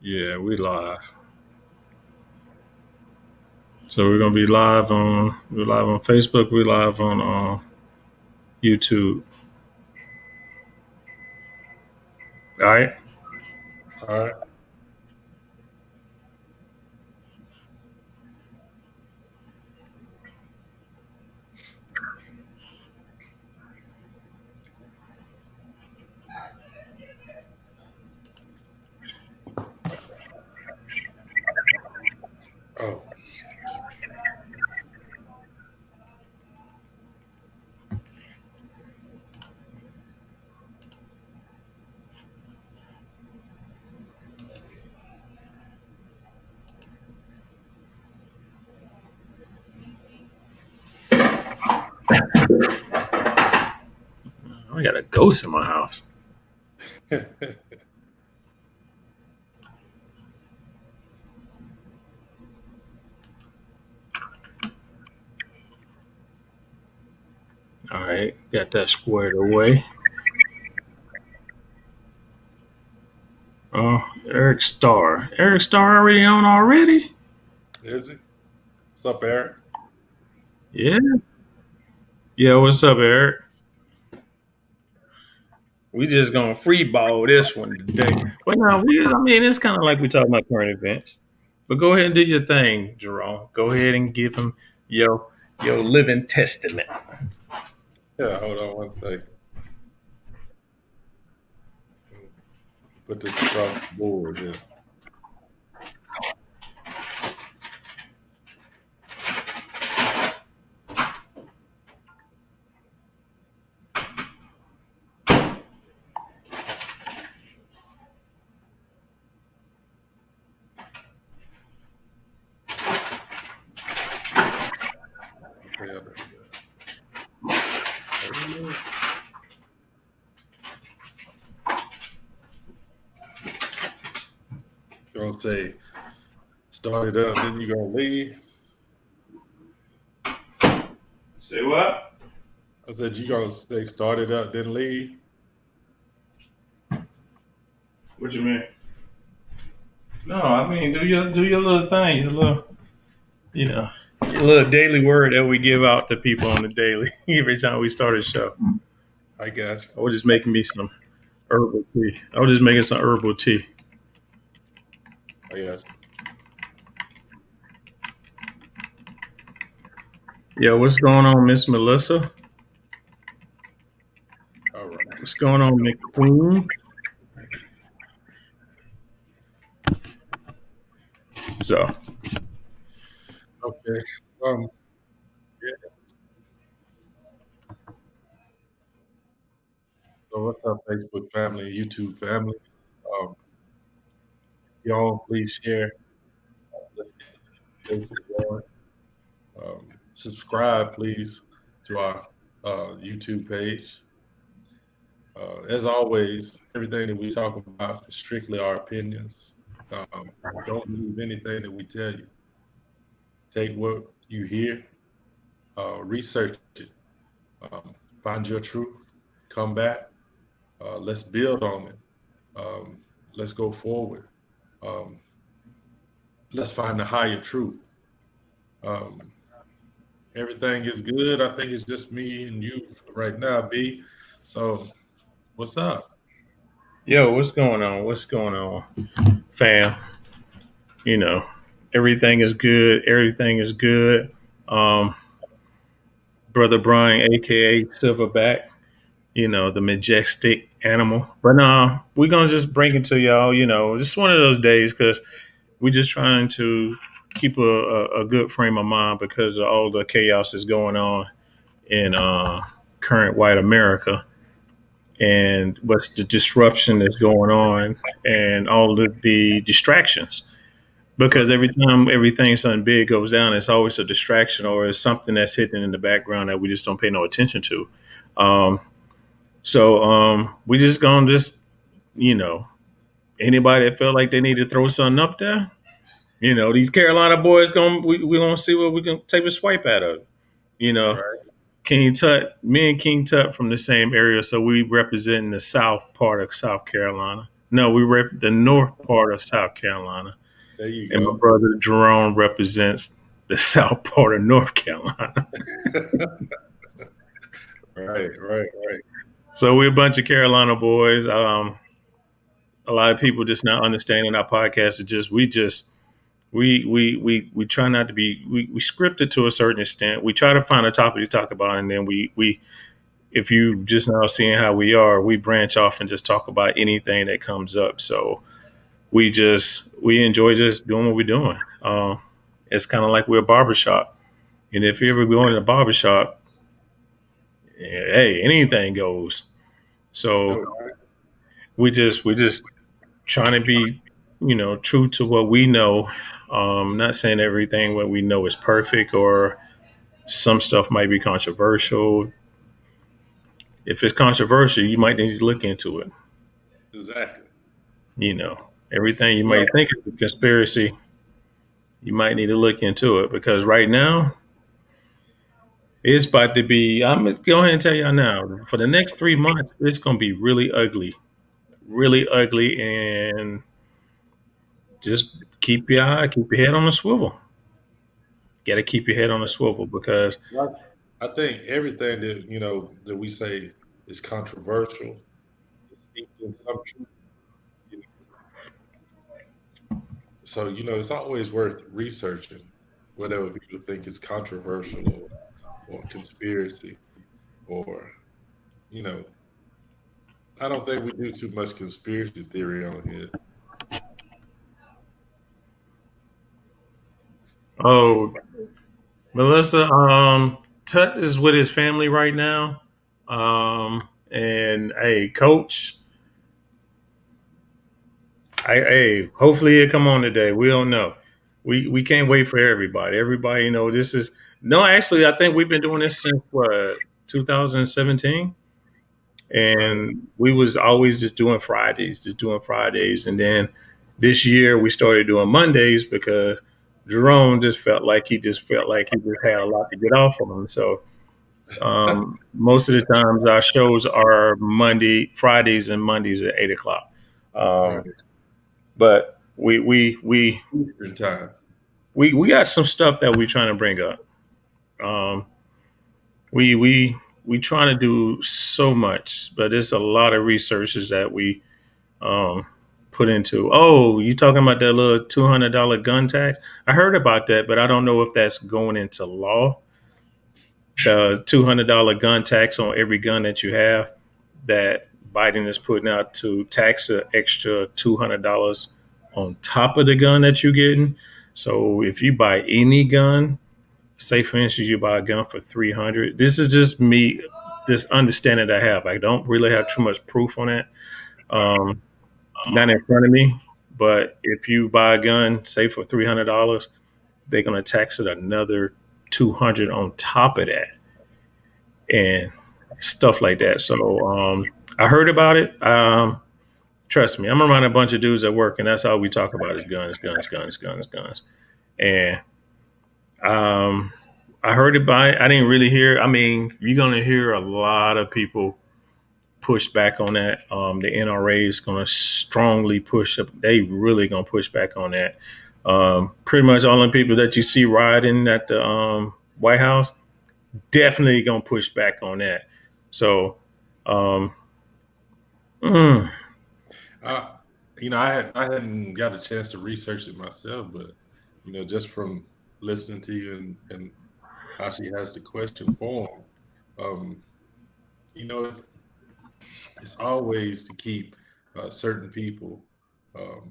Yeah, we live. So we're live on Facebook, we're live on YouTube. All right. All right. Oh, I got a ghost in my house. All right, got that squared away. Oh, Eric Starr. Eric Starr already on already? is he? What's up, Eric? Yeah. Yeah, what's up, Eric? We just gonna free ball this one today. But no, I mean, it's kind of like we talking about current events. But go ahead and do your thing, Jerome. Go ahead and give him your your living testament. Yeah, hold on one second. Put this across the board here. Okay, you're gonna say start it up, then you're gonna leave. Say what? I said you gonna say start it up, then leave. What you mean? No, I mean do your little thing, you know your little daily word that we give out to people on the daily every time we start a show. I got you. I was just making me some herbal tea. I was just making some herbal tea. I got Yeah, what's going on, Miss Melissa? you. All right. What's going on, McQueen? So Okay. Um. Yeah. So what's up, Facebook family, YouTube family? Um, y'all please share. Let's get this Facebook going. Subscribe, please, to our YouTube page. As always, everything that we talk about is strictly our opinions. Don't believe anything that we tell you. Take what you hear, research it, find your truth, come back. Let's build on it. Um, let's go forward. Um, let's find the higher truth. Um, everything is good. I think it's just me and you right now, B. So, what's up? yo, what's going on? What's going on, fam? You know, everything is good. Everything is good. Um, Brother Brian, aka Silverback, the majestic animal. But no, we're gonna just bring it to y'all. Just one of those days because we're just trying to keep a good frame of mind because of all the chaos that's going on in current white America and what's the disruption that's going on and all the distractions. Because Right. every time everything something big goes down, it's always a distraction or it's something that's hidden in the background that we just don't pay no attention to. Um, so we just gonna just you know anybody that felt like they need to throw something up there, these Carolina boys we gonna see what we can take a swipe out of. You know, Right. King Tut, me and King Tut from the same area, so we represent the south part of South Carolina. No, we rep the north part of South Carolina, There you and my go. brother Jerome represents the south part of North Carolina. Right, right, right. So we're a bunch of Carolina boys. A lot of people just not understanding our podcast. Is just we try not to be we script it to a certain extent. We try to find a topic to talk about, and then we if you just now seeing how we are, we branch off and just talk about anything that comes up. So we enjoy just doing what we're doing. It's kind of like we're a barbershop, and if you ever go in a barbershop, hey, anything goes. I So know, right? we just trying to be, true to what we know. Not saying everything what we know is perfect, or some stuff might be controversial. If it's controversial, you might need to look into it. Exactly. You know, everything you Well, might think is a conspiracy, you might need to look into it because right now it's about to be. I'm gonna go ahead and tell y'all now. For the next 3 months, it's gonna be really ugly, and just keep your head on a swivel. Got to keep your head on a swivel because I think everything that that we say is controversial is steeped in some truth. You know? So it's always worth researching whatever people think is controversial or conspiracy or you know. I don't think we do too much conspiracy theory on here. oh, Melissa, Tut is with his family right now. And hey, coach, hey, hopefully he'll come on today. We don't know. We can't wait for everybody. Everybody, this is no. Actually, I think we've been doing this since what 2017, Right. and we was always just doing Fridays, and then this year we started doing Mondays because Jerome just felt like he just had a lot to get off of him. So most of the times our shows are Fridays and Mondays at 8 o'clock. Right. But Eastern time. we got some stuff that we're trying to bring up. Um, we trying to do so much, but there's a lot of researches that we um, put into. Oh, you talking about that little $200 gun tax? I heard about that, but I don't know if that's going into law. The $200 gun tax on every gun that you have that Biden is putting out to tax an extra $200 on top of the gun that you're getting. So if you buy any gun, say for instance you buy a gun for 300. This is just me, this understanding that I have. I don't really have too much proof on it. Um, Not in front of me, but if you buy a gun, say for $300, they're gonna tax it another 200 on top of that and stuff like that. So I heard about it. Trust me, I'm around a bunch of dudes at work, and that's all we talk about is guns, guns, guns, guns, guns. And um, I heard about it. I didn't really hear. I mean, you're gonna hear a lot of people push back on that. The NRA is gonna strongly push up. They really gonna push back on that. Pretty much all the people that you see rioting at the White House definitely gonna push back on that. So, um, mm, I, I hadn't got a chance to research it myself, but just from listening to you and how she has the question formed, um, it's always to keep certain people um,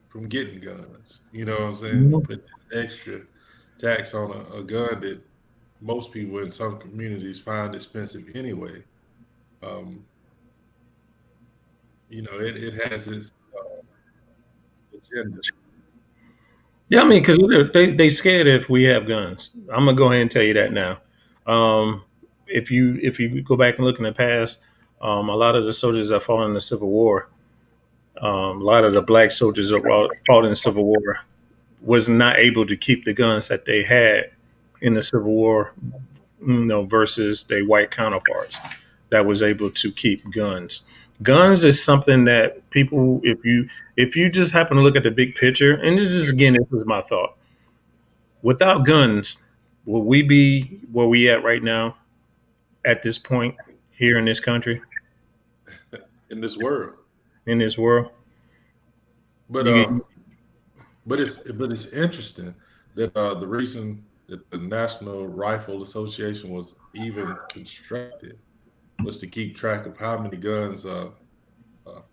from getting guns. You know what I'm saying? Put this extra tax on a gun that most people in some communities find expensive anyway. Um, it has its agenda. yeah, I mean, because they scared if we have guns. I'm gonna go ahead and tell you that now. Um, if you go back and look in the past, a lot of the soldiers that fought in the Civil War, a lot of the black soldiers that fought in the Civil War was not able to keep the guns that they had in the Civil War, versus their white counterparts that was able to keep guns. Guns is something that people, if you just happen to look at the big picture, and this is again, this was my thought. Without guns, will we be where we at right now at this point here in this country, in this world. in this world? But You, it's interesting that the reason that the National Rifle Association was even constructed was to keep track of how many guns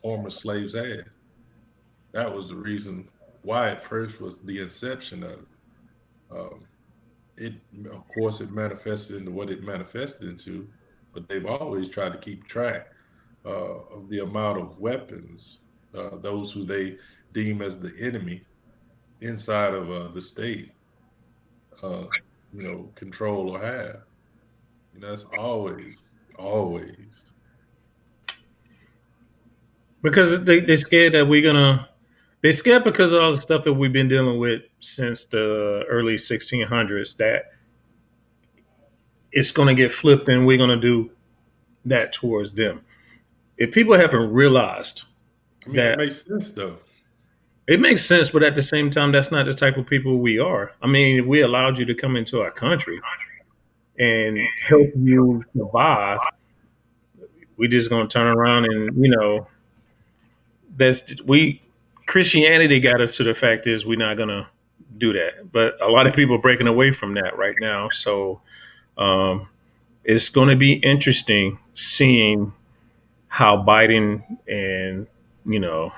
former slaves had. That was the reason why at first was the inception of it. Um, it of course it manifested into what it manifested into, but they've always tried to keep track of the amount of weapons those who they deem as the enemy inside of the state, uh, control or have. That's always. because they're scared that they're scared because of all the stuff that we've been dealing with since the early 1600s, that it's going to get flipped and we're going to do that towards them. If people haven't realized I mean, it that, makes sense though. it makes sense, but at the same time, that's not the type of people we are. I mean, if we allowed you to come into our country and help you survive, we just going to turn around and, that's we Christianity got us to the fact is we're not going to do that. But a lot of people are breaking away from that right now. So um, it's going to be interesting seeing how Biden and, you know,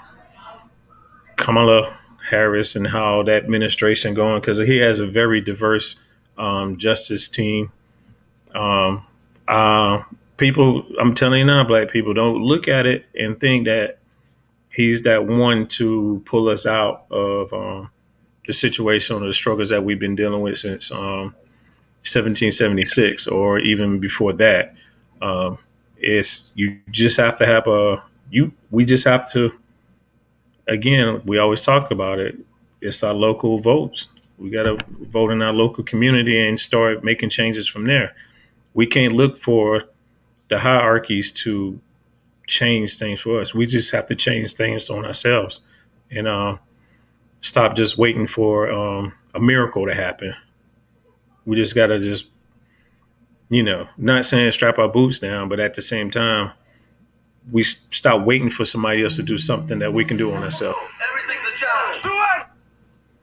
Kamala Harris and how that administration going, because he has a very diverse justice team. Um, uh, People, I'm telling you now, black people, don't look at it and think that he's that one to pull us out of the situation or the struggles that we've been dealing with since 1776 or even before that. Um, it's you just have to have a you. We just have to, again. We always talk about it. It's our local votes. We got to vote in our local community and start making changes from there. We can't look for the hierarchies to change things for us. We just have to change things on ourselves and stop just waiting for a miracle to happen. We just got to just, not saying strap our boots down, but at the same time, we stop waiting for somebody else to do something that we can do on ourselves. Everything's a challenge.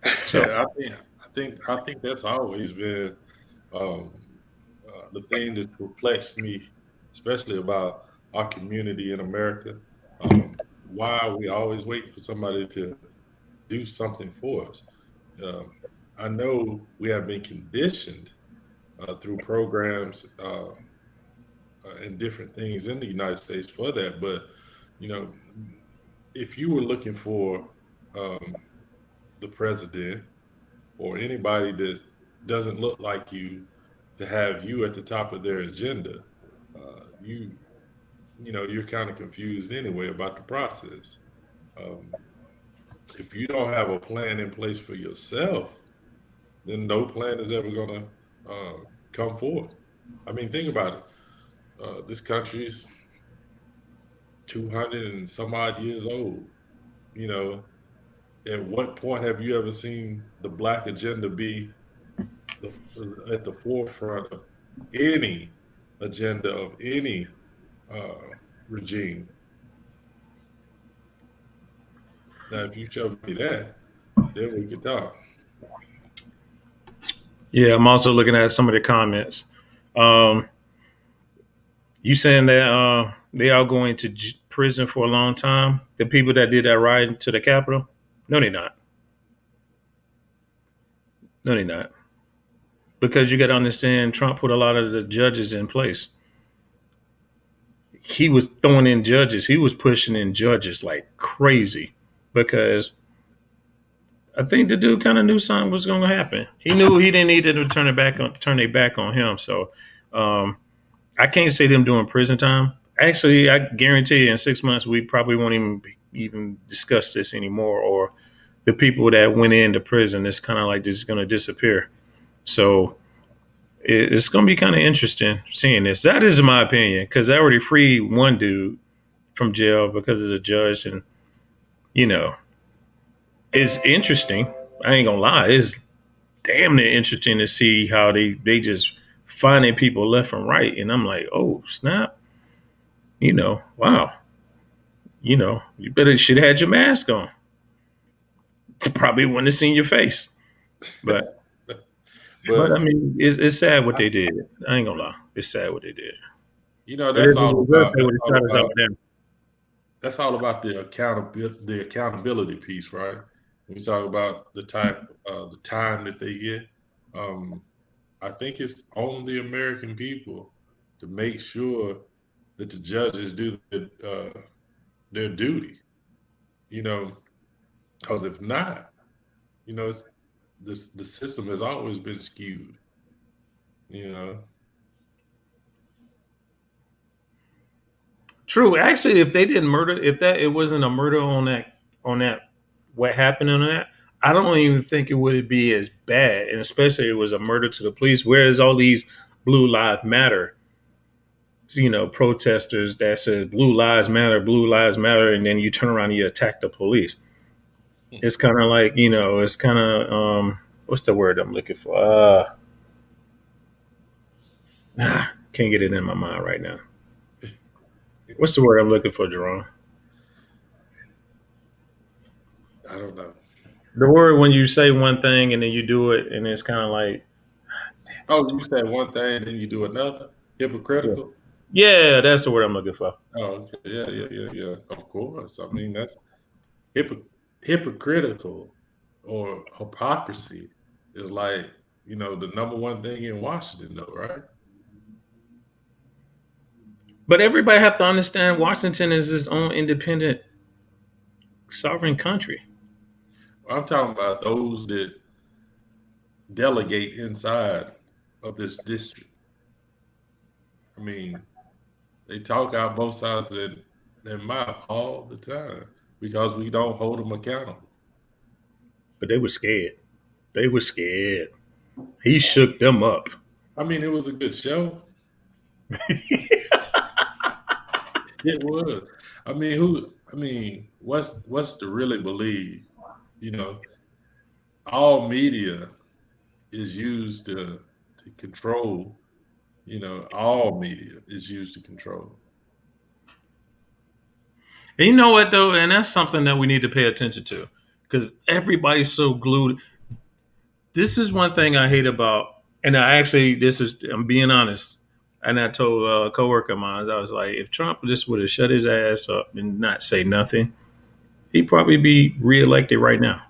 Do So, I think that's always been um, the thing that's perplexed me, especially about our community in America. Why are we always waiting for somebody to do something for us? Um, I know we have been conditioned through programs and different things in the United States for that, but you know, if you were looking for um, the president or anybody that doesn't look like you to have you at the top of their agenda, you you're kind of confused anyway about the process. Um, if you don't have a plan in place for yourself, then no plan is ever going to come forth. I mean, think about it. This country's 200 and some odd years old. You know, at what point have you ever seen the black agenda be the, at the forefront of any agenda of any uh, regime? Now, if you show me that, then we can talk. yeah, I'm also looking at some of the comments. Um, you saying that they are going to prison for a long time? The people that did that ride to the Capitol? No, they're not. No, they're not. Because you got to understand, Trump put a lot of the judges in place. He was throwing in judges. He was pushing in judges like crazy because I think the dude kind of knew something was going to happen. He knew he didn't need to turn their back on him. So um, I can't say them doing prison time. Actually, I guarantee you, in 6 months we probably won't even discuss this anymore. Or the people that went into prison, it's kind of like just going to disappear. So it's going to be kind of interesting seeing this. That is my opinion because they already freed one dude from jail because of the judge, and you know, it's interesting. I ain't gonna lie, it's damn near interesting to see how they just finding people left and right, and I'm like, oh snap, wow, you better should have had your mask on. Probably wouldn't have seen your face, but But I mean, it's sad what they did. I ain't gonna lie, it's sad what they did. But if that's it all was good, about they would have shot us over there. the accountability piece, right? When we talk about the time that they get, um, I think it's on the American people to make sure that the judges do their duty. You know, because if not, it's the system has always been skewed. You know, True. Actually, if they didn't murder, if that it wasn't a murder on that what happened on that, I don't even think it would be as bad. And especially if it was a murder to the police. Whereas all these Blue Lives Matter, protesters that said Blue Lives Matter, and then you turn around and you attack the police. It's kind of like it's kind of what's the word I'm looking for? Can't get it in my mind right now. What's the word I'm looking for, Jerome? I don't know. The word when you say one thing and then you do it, and it's kind of like, Oh, you said one thing, then you do another. yeah, Hypocritical. yeah, that's the word I'm looking for. Oh, okay. Yeah, yeah, yeah, yeah. Of course. I mean, that's hypo- hypocritical or hypocrisy is like, the number one thing in Washington, though, right? But everybody have to understand Washington is its own independent sovereign country. I'm talking about those that delegate inside of this district. I mean, they talk out both sides of their mouth all the time because we don't hold them accountable. But they were scared. They were scared. He shook them up. I mean, it was a good show. It was. I mean, what's to really believe? You know, all media is used to control. All media is used to control. And you know what though, and that's something that we need to pay attention to, because everybody's so glued. This is one thing I hate about, and I'm being honest. And I told a coworker of mine, I was like, if Trump just would have shut his ass up and not say nothing, he'd probably be reelected right now.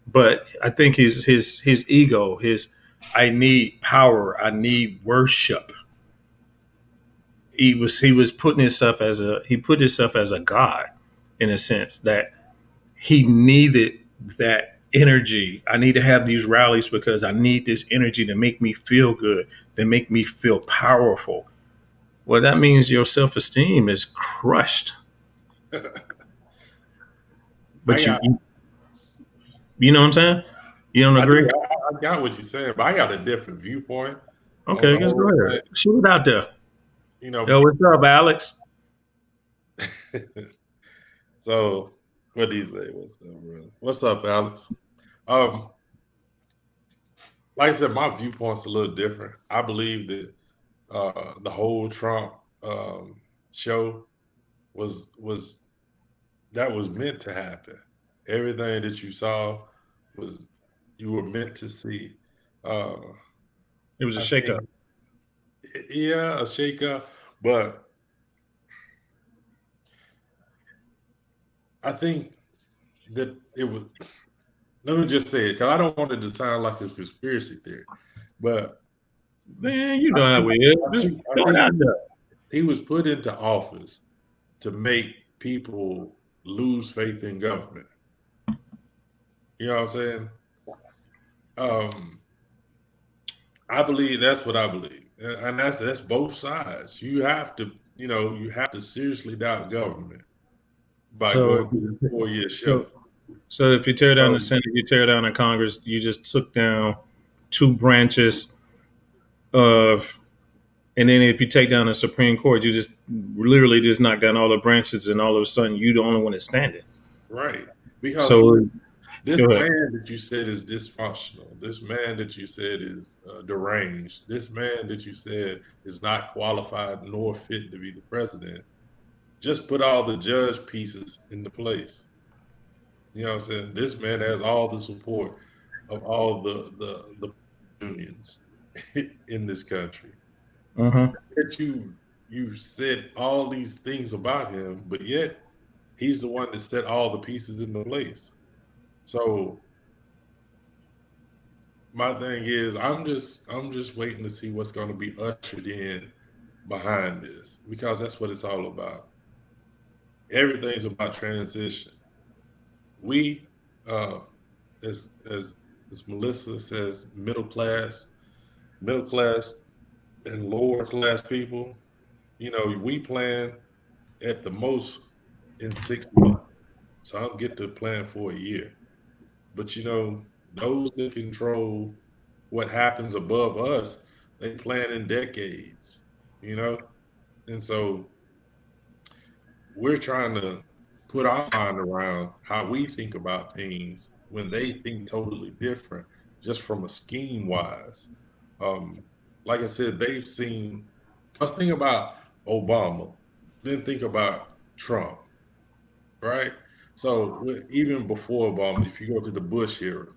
But I think his ego, his I need power, I need worship. He was putting himself as a god, in a sense that he needed that energy. I need to have these rallies because I need this energy to make me feel good, to make me feel powerful. Well, that means your self esteem is crushed. I But got, you know what I'm saying? You don't I do, agree? I got what you're saying, but I got a different viewpoint on Okay, the let's go whole ahead. thing. Shoot it out there. You know, Yo, what's up, Alex? so what do you say? What's up, brother? What's up, Alex? Um, like I said, my viewpoint's a little different. I believe that the whole Trump show was that was meant to happen. Everything that you saw was you were meant to see. Uh, It was a I shakeup. think, yeah, a shakeup, but I think that it was. Let me just say it because I don't want it to sound like a conspiracy theory, but Man, you I know how think it is. I Just think I throw it think out there. he was put into office to make people lose faith in government. You know what I'm saying? Um, I believe that's what I believe, and that's both sides. You have to seriously doubt government by So, going through the 4 year show. so, so if you tear down the So Senate, you tear down the Congress, you just took down two branches of And then if you take down the Supreme Court, you just literally just knock down all the branches, and all of a sudden you the only one that's standing. Right. Because look, So this go ahead. man that you said is dysfunctional, this man that you said is deranged, this man that you said is not qualified nor fit to be the president, just put all the judge pieces into place. You know what I'm saying? This man has all the support of all the unions in this country. Uh-huh. That you said all these things about him, but yet he's the one that set all the pieces into place. So my thing is I'm just waiting to see what's going to be ushered in behind this because that's what it's all about. Everything's about transition. We uh as Melissa says, middle class and lower class people, we plan at the most in 6 months. So I'll get to plan for a year. But those that control what happens above us, they plan in decades, you know? And so we're trying to put our mind around how we think about things when they think totally different, just from a scheme wise. Um, like I said, they've seen, let's think about Obama, then think about Trump, right? So even before Obama, if you go to the Bush era,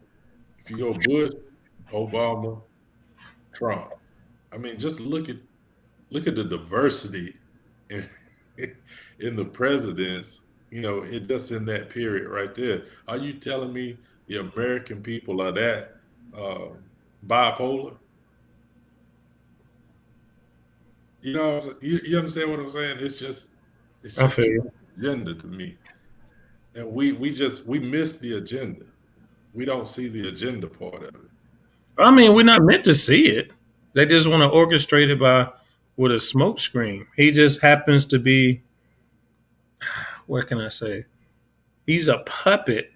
if you go Bush, Obama, Trump, I mean, just look at the diversity in, in the presidents. It just in that period right there. Are you telling me the American people are that bipolar? You understand what I'm saying? It's I just feel too you. much agenda to me, and we miss the agenda. We don't see the agenda part of it. I mean, we're not meant to see it. They just want to orchestrate it by with a smoke screen. He just happens to be, what can I say? He's a puppet,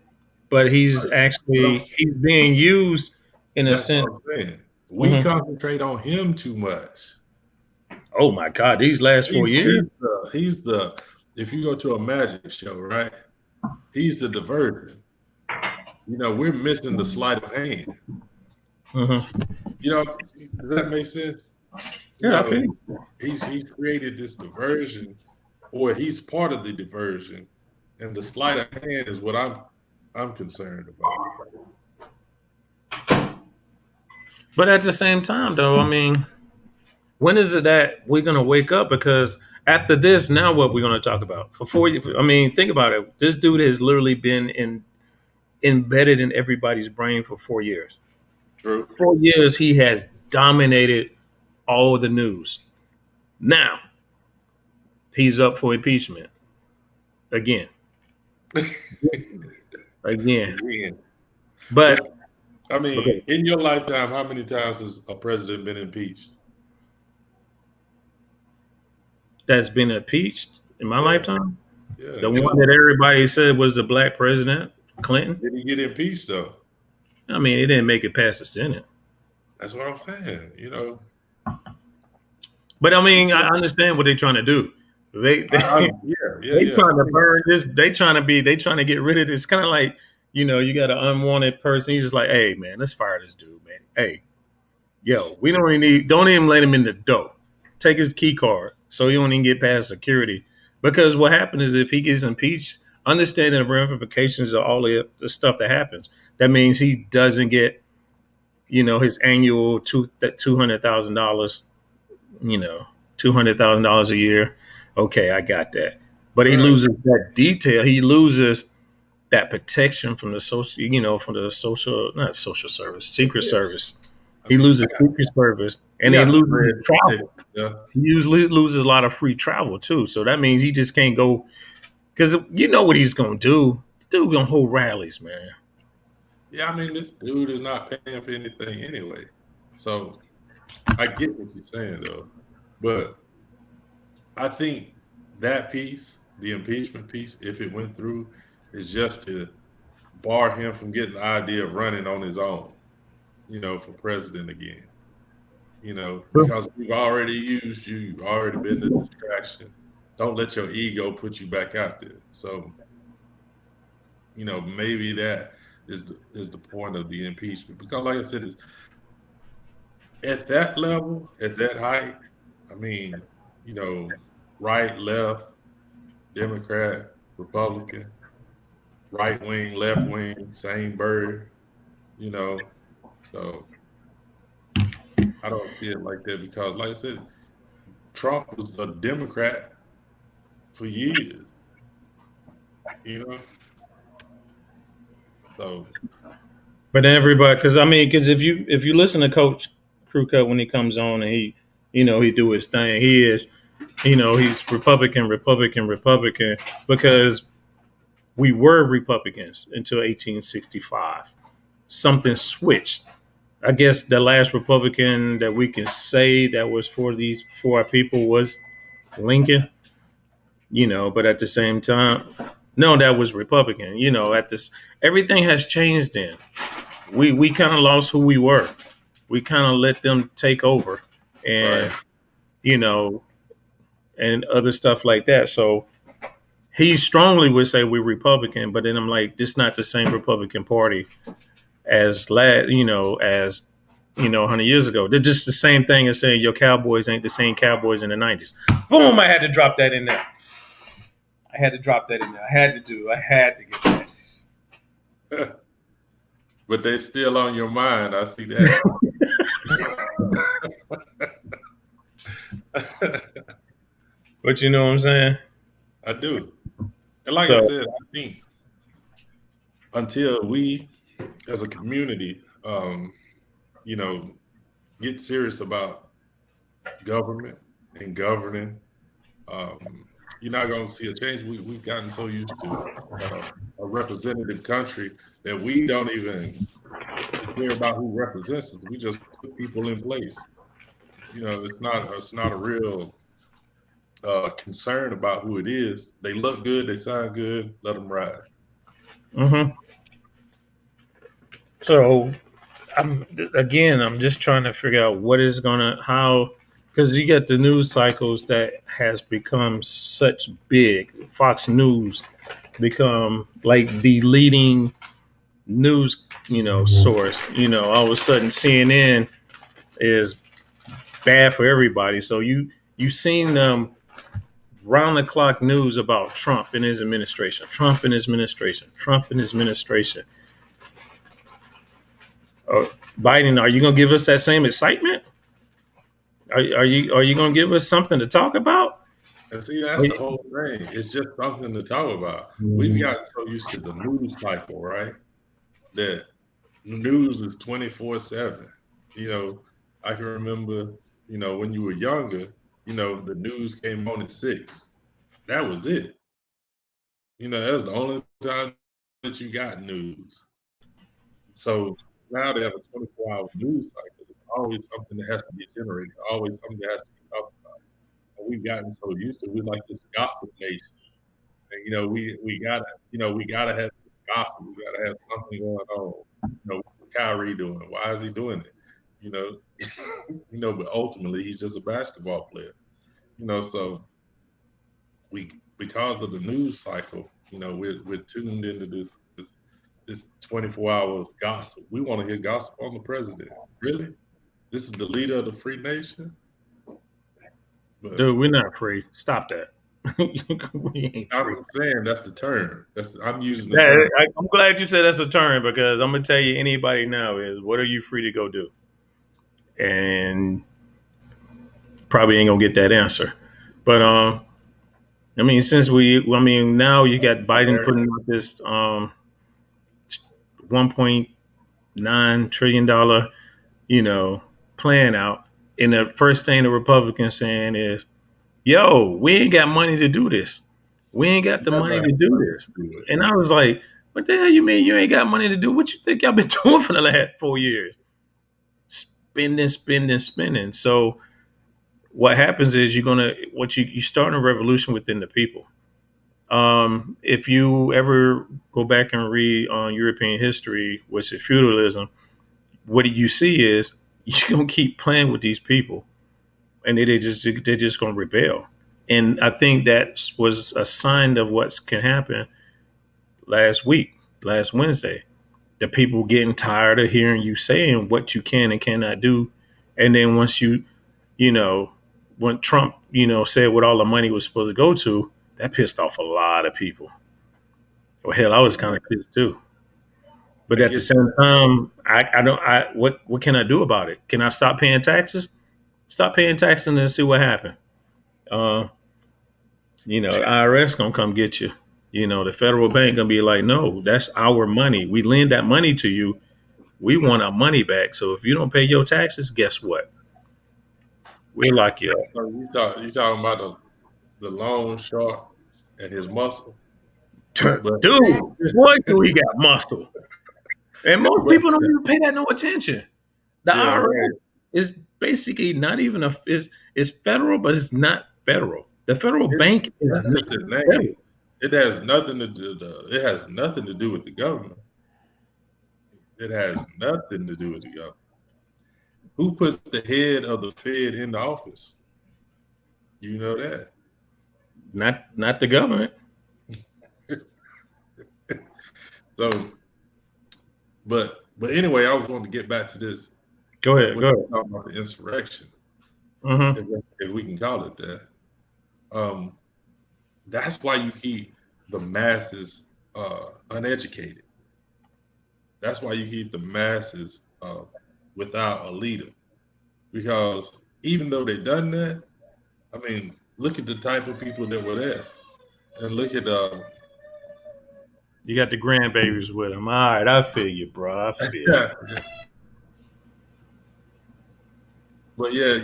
but he's Right. But actually he's being used in a that's what sense. I'm saying. We Mhm. concentrate on him too much. Oh my God, these last He, 4 years. he's the if you go to a magic show, right? He's the diversion. We're missing the sleight of hand. Hmm. Does that make sense? You Yeah, I know, feel you. he's created this diversion, or he's part of the diversion, and the sleight of hand is what I'm concerned about. But at the same time, though, I mean, when is it that we're gonna wake up? Because after this, now what we're gonna talk about for 4 years? I mean, think about it. This dude has literally been embedded in everybody's brain for 4 years. True. 4 years, he has dominated all of the news. Now he's up for impeachment again, again. Again. But But I mean, okay, in your lifetime, how many times has a president been impeached? that's been impeached in my Yeah, lifetime. yeah. The one that everybody said was the black president, Clinton. Did he get impeached though? I mean, it didn't make it past the Senate. That's what I'm saying. But I mean, I understand what they're trying to do. They they Yeah, yeah, they yeah. trying to burn this. They trying to get rid of this. Kind of like, you got an unwanted person. He's just like, hey man, let's fire this dude, man. Hey, yo, we don't even let him in the door. Take his key card so he don't even get past security. Because what happens is if he gets impeached, understanding the ramifications of all the stuff that happens, that means he doesn't get, his annual $200,000, you know, $200,000 a year. Okay, I got that. But he Right. loses that detail. He loses that protection from the social, from the social, not social service, secret Yeah. service. I He mean, loses secret service, he and he got the loses bread his to protect travel. himself. He usually loses a lot of free travel too. So that means he just can't go because you know what he's gonna do. The dude gonna hold rallies, man. Yeah, I mean, this dude is not paying for anything anyway. So I get what you're saying though. But I think that piece, the impeachment piece, if it went through, is just to bar him from getting the idea of running on his own, for president again. because we've already used you, you've already been the distraction. Don't let your ego put you back out there. So, maybe that is the point of the impeachment. Because like I said, it's at that level, at that height, I mean, you know, right, left, Democrat, Republican, right wing, left wing, same bird, you know. So I don't see it like that because, like I said, Trump was a Democrat for years, you know. So But then everybody, because I mean, because if you listen to Coach Crew Cut when he comes on and he do his thing, he's Republican, Republican, Republican because we were Republicans until 1865. Something switched. I guess the last Republican that we can say that was for our people was Lincoln. But at the same time, no, that was Republican. At this, everything has changed. Then we kind of lost who we were. We kind of let them take over, and right, you know, and other stuff like that. So he strongly would say we're Republican, but then I'm like, this not the same Republican Party as 100 years ago. They're just the same thing as saying your Cowboys ain't the same Cowboys in the '90s. Boom! I had to drop that in there. I had to drop that in there. I had to do. I had to get but they still on your mind. I see that. But you know what I'm saying? I do. And like I So, said, I think until we as a community, you know, get serious about government and governing, you're not going to see a change. We've gotten so used to a representative country that we don't even care about who represents us. We just put people in place. It's not a real concern about who it is. They look good, they sound good, let them ride. hmm so I'm just trying to figure out what is gonna how because you get the news cycles that has become such big. Fox News become like the leading news source. All of a sudden CNN is bad for everybody. So you seen round the clock news about Trump and his administration, Trump and his administration, Trump and his administration. Uh, Biden, are you going to give us that same excitement? Are you going to give us something to talk about? And see, that's the whole thing. It's just something to talk about. We've gotten so used to the news cycle, right? That news is 24/7. You know, I can remember, when you were younger, the news came on at 6. That was it. That was the only time that you got news. So now they have a 24-hour news cycle. There's always something that has to be generated, always something that has to be talked about. And we've gotten so used to it. We're like this gossip nation. And we gotta have this gossip. We gotta have something going on. What's Kyrie doing? Why is he doing it? You know, but ultimately he's just a basketball player. So we because of the news cycle, we're tuned into this 24 hours gossip. We want to hear gossip on the president. Really? This is the leader of the free nation? But Dude, we're not free. Stop that. We ain't free. I'm saying that's the term. I'm using the Yeah, term. I'm glad you said that's a term because I'm gonna tell you anybody now is what are you free to go do? And probably ain't gonna get that answer. But I mean, now you got Biden putting out this 1.9 trillion dollar plan out, and the first thing the Republicans saying is, "Yo, we ain't got money to do this. We ain't got the money Never to have do money this." to do it. And I was like, "What the hell you mean you ain't got money to do? What you think y'all been doing for the last 4 years? Spending, spending, spending." So what happens is you start a revolution within the people. If you ever go back and read on European history, which is feudalism, what you see is you're gonna keep playing with these people, and they're just gonna rebel. And I think that was a sign of what can happen last week, last Wednesday. The people getting tired of hearing you saying what you can and cannot do, and then once you know, when Trump, said what all the money was supposed to go to, that pissed off a lot of people. Well, hell, I was kind of pissed too. But I at the get same that. time, I don't. What can I do about it? Can I stop paying taxes? Stop paying taxes and see what happens. Uh, the IRS gonna come get you. The federal bank gonna be like, no, that's our money. We lend that money to you. We want our money back. So if you don't pay your taxes, guess what? We'll lock you So you talking about the long shark and his muscle, up. but Dude, boy, do he got muscle. And most but people don't even pay that no attention. The yeah, IRS right. is basically not even is federal, but it's not federal. The federal It's bank is that's not just a federal. name. It has nothing to do. It has nothing to do with the government. It has nothing to do with the government. Who puts the head of the Fed in the office? You know that. Not the government. So, but anyway, I was wanting to get back to this. Go That ahead. when Go you ahead. talk about the insurrection, Hmm. if we can call it that, um, that's why you keep the masses uneducated. That's why you keep the masses without a leader. Because even though they done that, I mean, look at the type of people that were there, and look at You got the grandbabies with them. All right, I feel you, bro. I feel you. but yeah,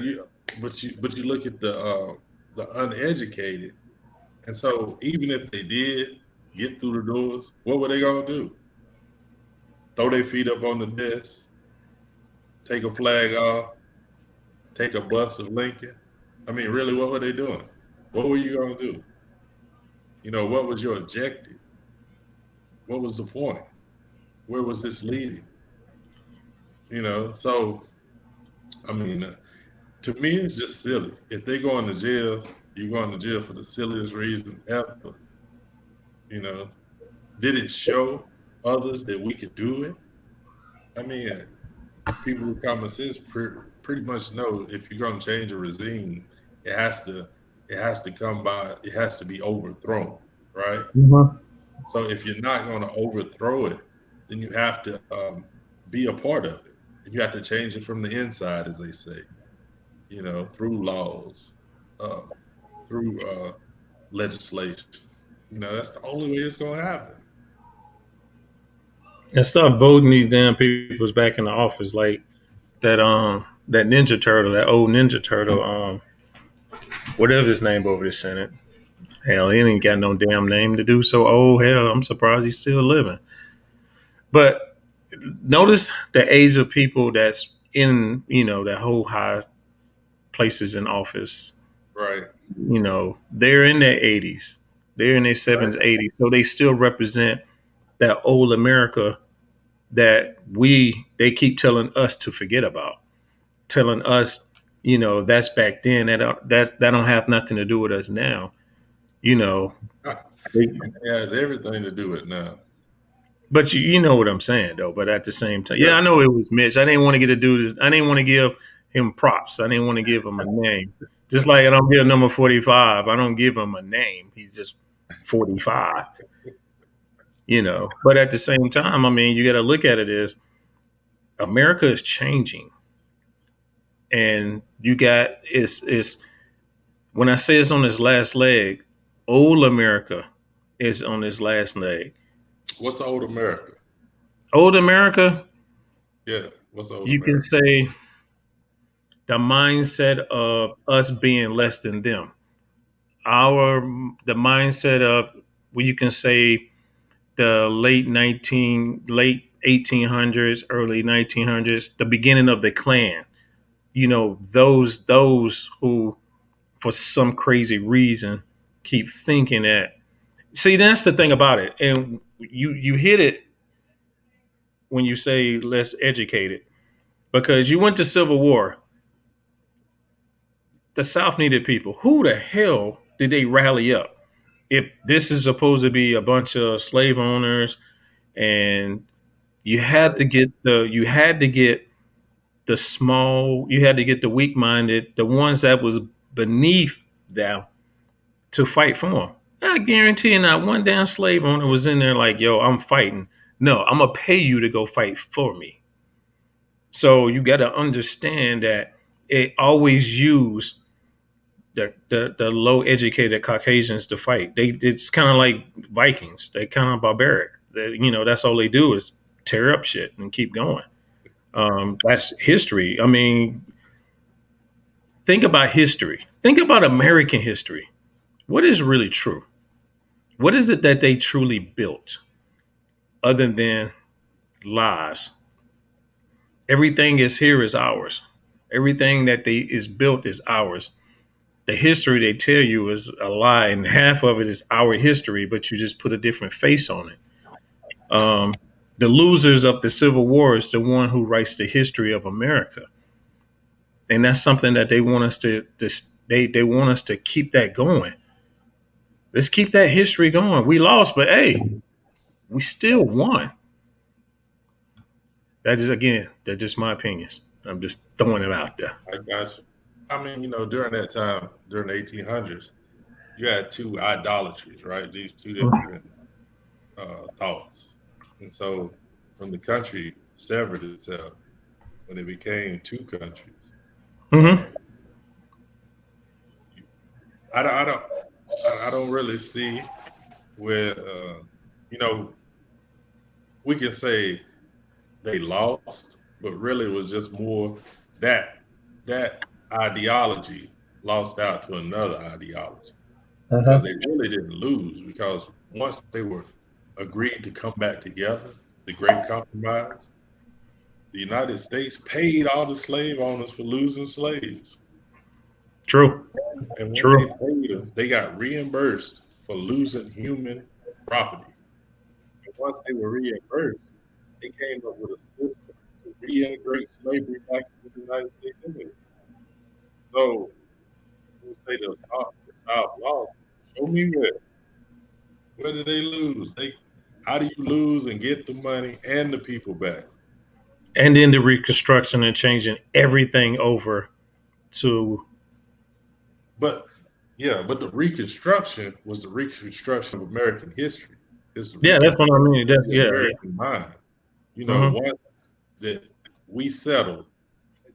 but you look at the uneducated, and so even if they did get through the doors, what were they gonna do? Throw their feet up on the desk, take a flag off, take a bus of Lincoln? I mean, really, what were they doing? What were you gonna do? What was your objective? What was the point? Where was this leading? So I mean, to me, it's just silly. If they go into jail, you're going to jail for the silliest reason ever. You know, did it show others that we could do it? I mean, people with common sense pretty much know if you're going to change a regime, it has to it has to be overthrown, right? Hmm. So if you're not going to overthrow it, then you have to be a part of it. You have to change it from the inside, as they say. Through laws, uh, through legislation. That's the only way it's going to happen. And start voting these damn peoples back in the office, like that Ninja Turtle, that old Ninja Turtle, whatever his name over the Senate. Hell, he ain't got no damn name to do so. Oh hell, I'm surprised he's still living. But notice the age of people that's in that whole high places in office. Right. They're in their 80s, they're in their Right. 70s, 80s, so they still represent that old America that they keep telling us to forget about, telling us that's back then, that don't have nothing to do with us now. You know, they, It has everything to do with now. but you know what I'm saying though. But at the same time, yeah, Yeah. I know it was Mitch. I didn't want to get a dude. I didn't want to give him props. I didn't want to give him a name. Just like I don't give number 45. I don't give him a name. He's just 45. But at the same time, I mean, you got to look at it as America is changing, and you got it's when I say it's on its last leg, old America is on its last leg. What's old America? Old America, Yeah. What's old you can America? say the mindset of us being less than them. Our the mindset of well, you can say the late 1800s, early 1900s, the beginning of the Klan. Those who for some crazy reason keep thinking that. See, that's the thing about it, and you hit it when you say less educated. because you went to Civil War. The South needed people. Who the hell did they rally up? If this is supposed to be a bunch of slave owners, and you had to get the small, you had to get the weak minded, the ones that was beneath them to fight for them. I guarantee you, not one damn slave owner was in there like, "Yo, I'm fighting." No, I'm gonna pay you to go fight for me. So you got to understand that it always used the low educated Caucasians to fight. It's kind of like Vikings. They kind of barbaric. That's all they do is tear up shit and keep going. That's history. I mean, think about history. Think about American history. What is really true? What is it that they truly built other than lies? Everything is here is ours. Everything that they is built is ours. The history they tell you is a lie, and half of it is our history, but you just put a different face on it. Um, the losers of the Civil War is the one who writes the history of America, and that's something that they want us to. They want us to keep that going. Let's keep that history going. We lost, but hey, we still won. That is again, that's just my opinions. I'm just throwing it out there. I got you. I mean, during that time, during the 1800s, you had two idolatries, right? These two different thoughts. And so when the country severed itself, when it became two countries, Mm-hmm. um, I, don't, I don't, I don't really see where, you know, we can say they lost, but really it was just more that that ideology lost out to another ideology because they really didn't lose because once they were agreed to come back together, the Great Compromise, the United States paid all the slave owners for losing slaves. True. And when they True. paid them, they got reimbursed for losing human property. And once they were reimbursed, they came up with a system to reintegrate slavery back into the United States anyway. So people say the South lost. Show me where. Where did they lose? How do you lose and get the money and the people back? And then the reconstruction and changing everything over to, But yeah, but the Reconstruction was the Reconstruction of American history. It's the yeah, that's what I Reconstruction mean. of That's the yeah, American mind. yeah. Once that we settled,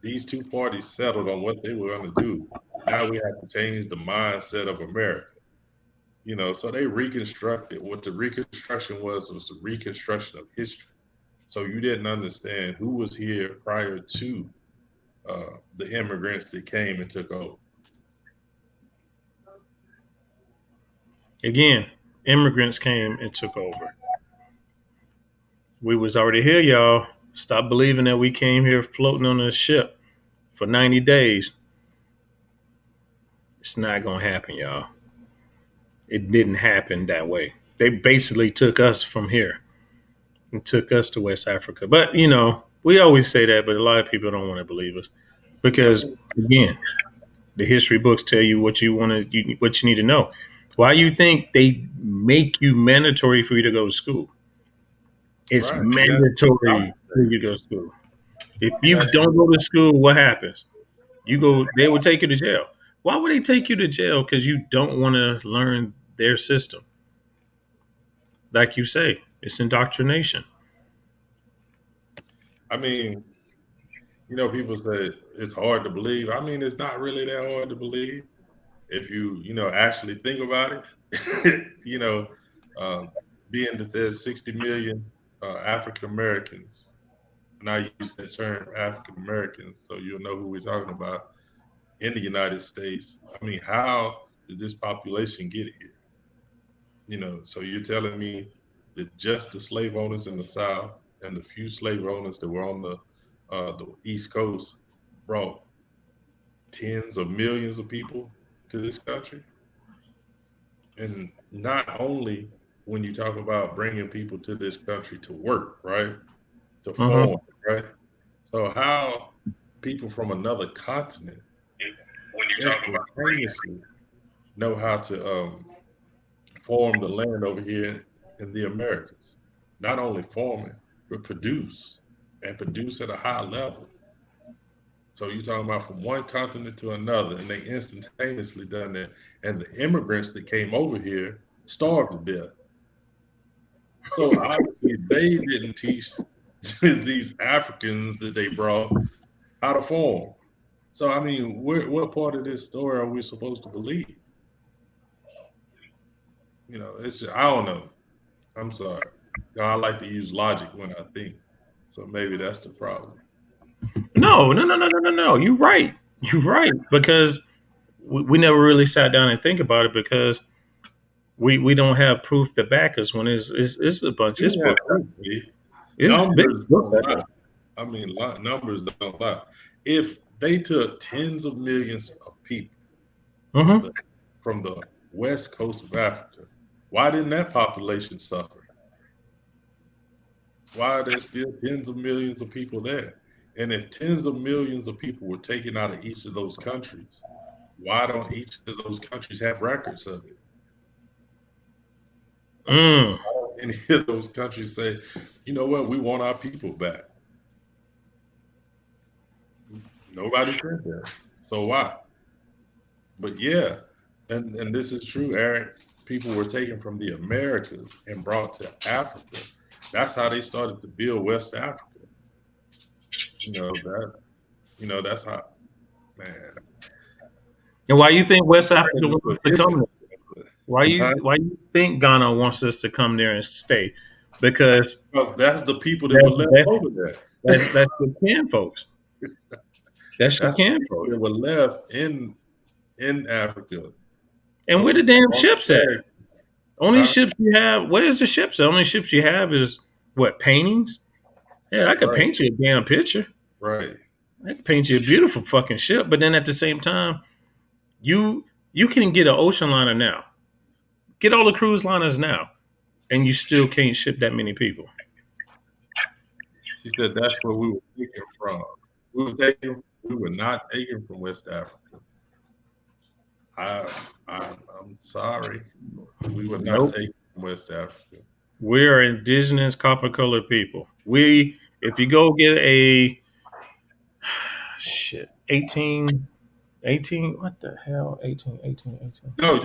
these two parties settled on what they were going to do. Now we have to change the mindset of America. So they reconstructed. What the Reconstruction was the reconstruction of history. So you didn't understand who was here prior to the immigrants that came and took over. Again, immigrants came and took over. We was already here, y'all. Stop believing that we came here floating on a ship for 90 days. It's not gonna happen, y'all. It didn't happen that way. They basically took us from here and took us to West Africa. But we always say that, but a lot of people don't want to believe us because again, the history books tell you what what you need to know. Why you think they make you mandatory for you to go to school? It's Right. You got to take mandatory for opposite. you to go to school. If You you got don't go to school, what happens? You go, they will take you to jail. Why would they take you to jail? Because you don't want to learn their system. Like you say, it's indoctrination. I mean, people say it's hard to believe. I mean, it's not really that hard to believe if you actually think about it. uh, being that there's 60 million African Americans, and I use that term African Americans, so you'll know who we're talking about in the United States. I mean, how did this population get here? So you're telling me that just the slave owners in the South and the few slave owners that were on the East Coast brought tens of millions of people to this country? And not only when you talk about bringing people to this country to work, right? To Hmm. farm, right? So how people from another continent when you're talking about instantaneously know how to form the land over here in the Americas? Not only form it, but produce and produce at a high level. So you're talking about from one continent to another, and they instantaneously done that. And the immigrants that came over here starved to death. So obviously they didn't teach these Africans that they brought how to farm. So I mean, what part of this story are we supposed to believe? You know, it's just, I don't know. I'm sorry. You know, I like to use logic when I think. So maybe that's the problem. no, no, no, no, no, no, no. You're right. You're right because we never really sat down and think about it because we don't have proof to back us when it's a bunch. It's You have book. proof, B. It's big Numbers book don't out lie. there. I mean, numbers don't lie. If they took tens of millions of people from Mm-hmm. the west coast of Africa, why didn't that population suffer? Why are there still tens of millions of people there? And if tens of millions of people were taken out of each of those countries, why don't each of those countries have records of it? Mm. Why don't any of those countries say, you know what, we want our people back? Nobody said that. So why? But yeah, and this is true, Eric. People were taken from the Americas and brought to Africa. That's how they started to build West Africa. You know that. You know that's how. Man, And why you think West turn Africa it into wants to history. come there? Why Huh? you think Ghana wants us to come there and stay? Because Because that's the people that were that's left that's over there. that's your kin folks. That's your That's the kin people folks. that were left in Africa. And where Those the damn North ships at? Americans. Only Huh? ships you have. Where is the ships? The only ships you have is what paintings. Yeah, I could Right, paint you a damn picture. right. I could paint you a beautiful fucking ship. But then at the same time, you can get an ocean liner now. Get all the cruise liners now, and you still can't ship that many people. She said that's where we were taken from. We were not taken from West Africa. I, I'm sorry. We were not Nope. taken from West Africa. We are indigenous copper colored people. We, if you go get a shit, 18, what the hell, 18. No,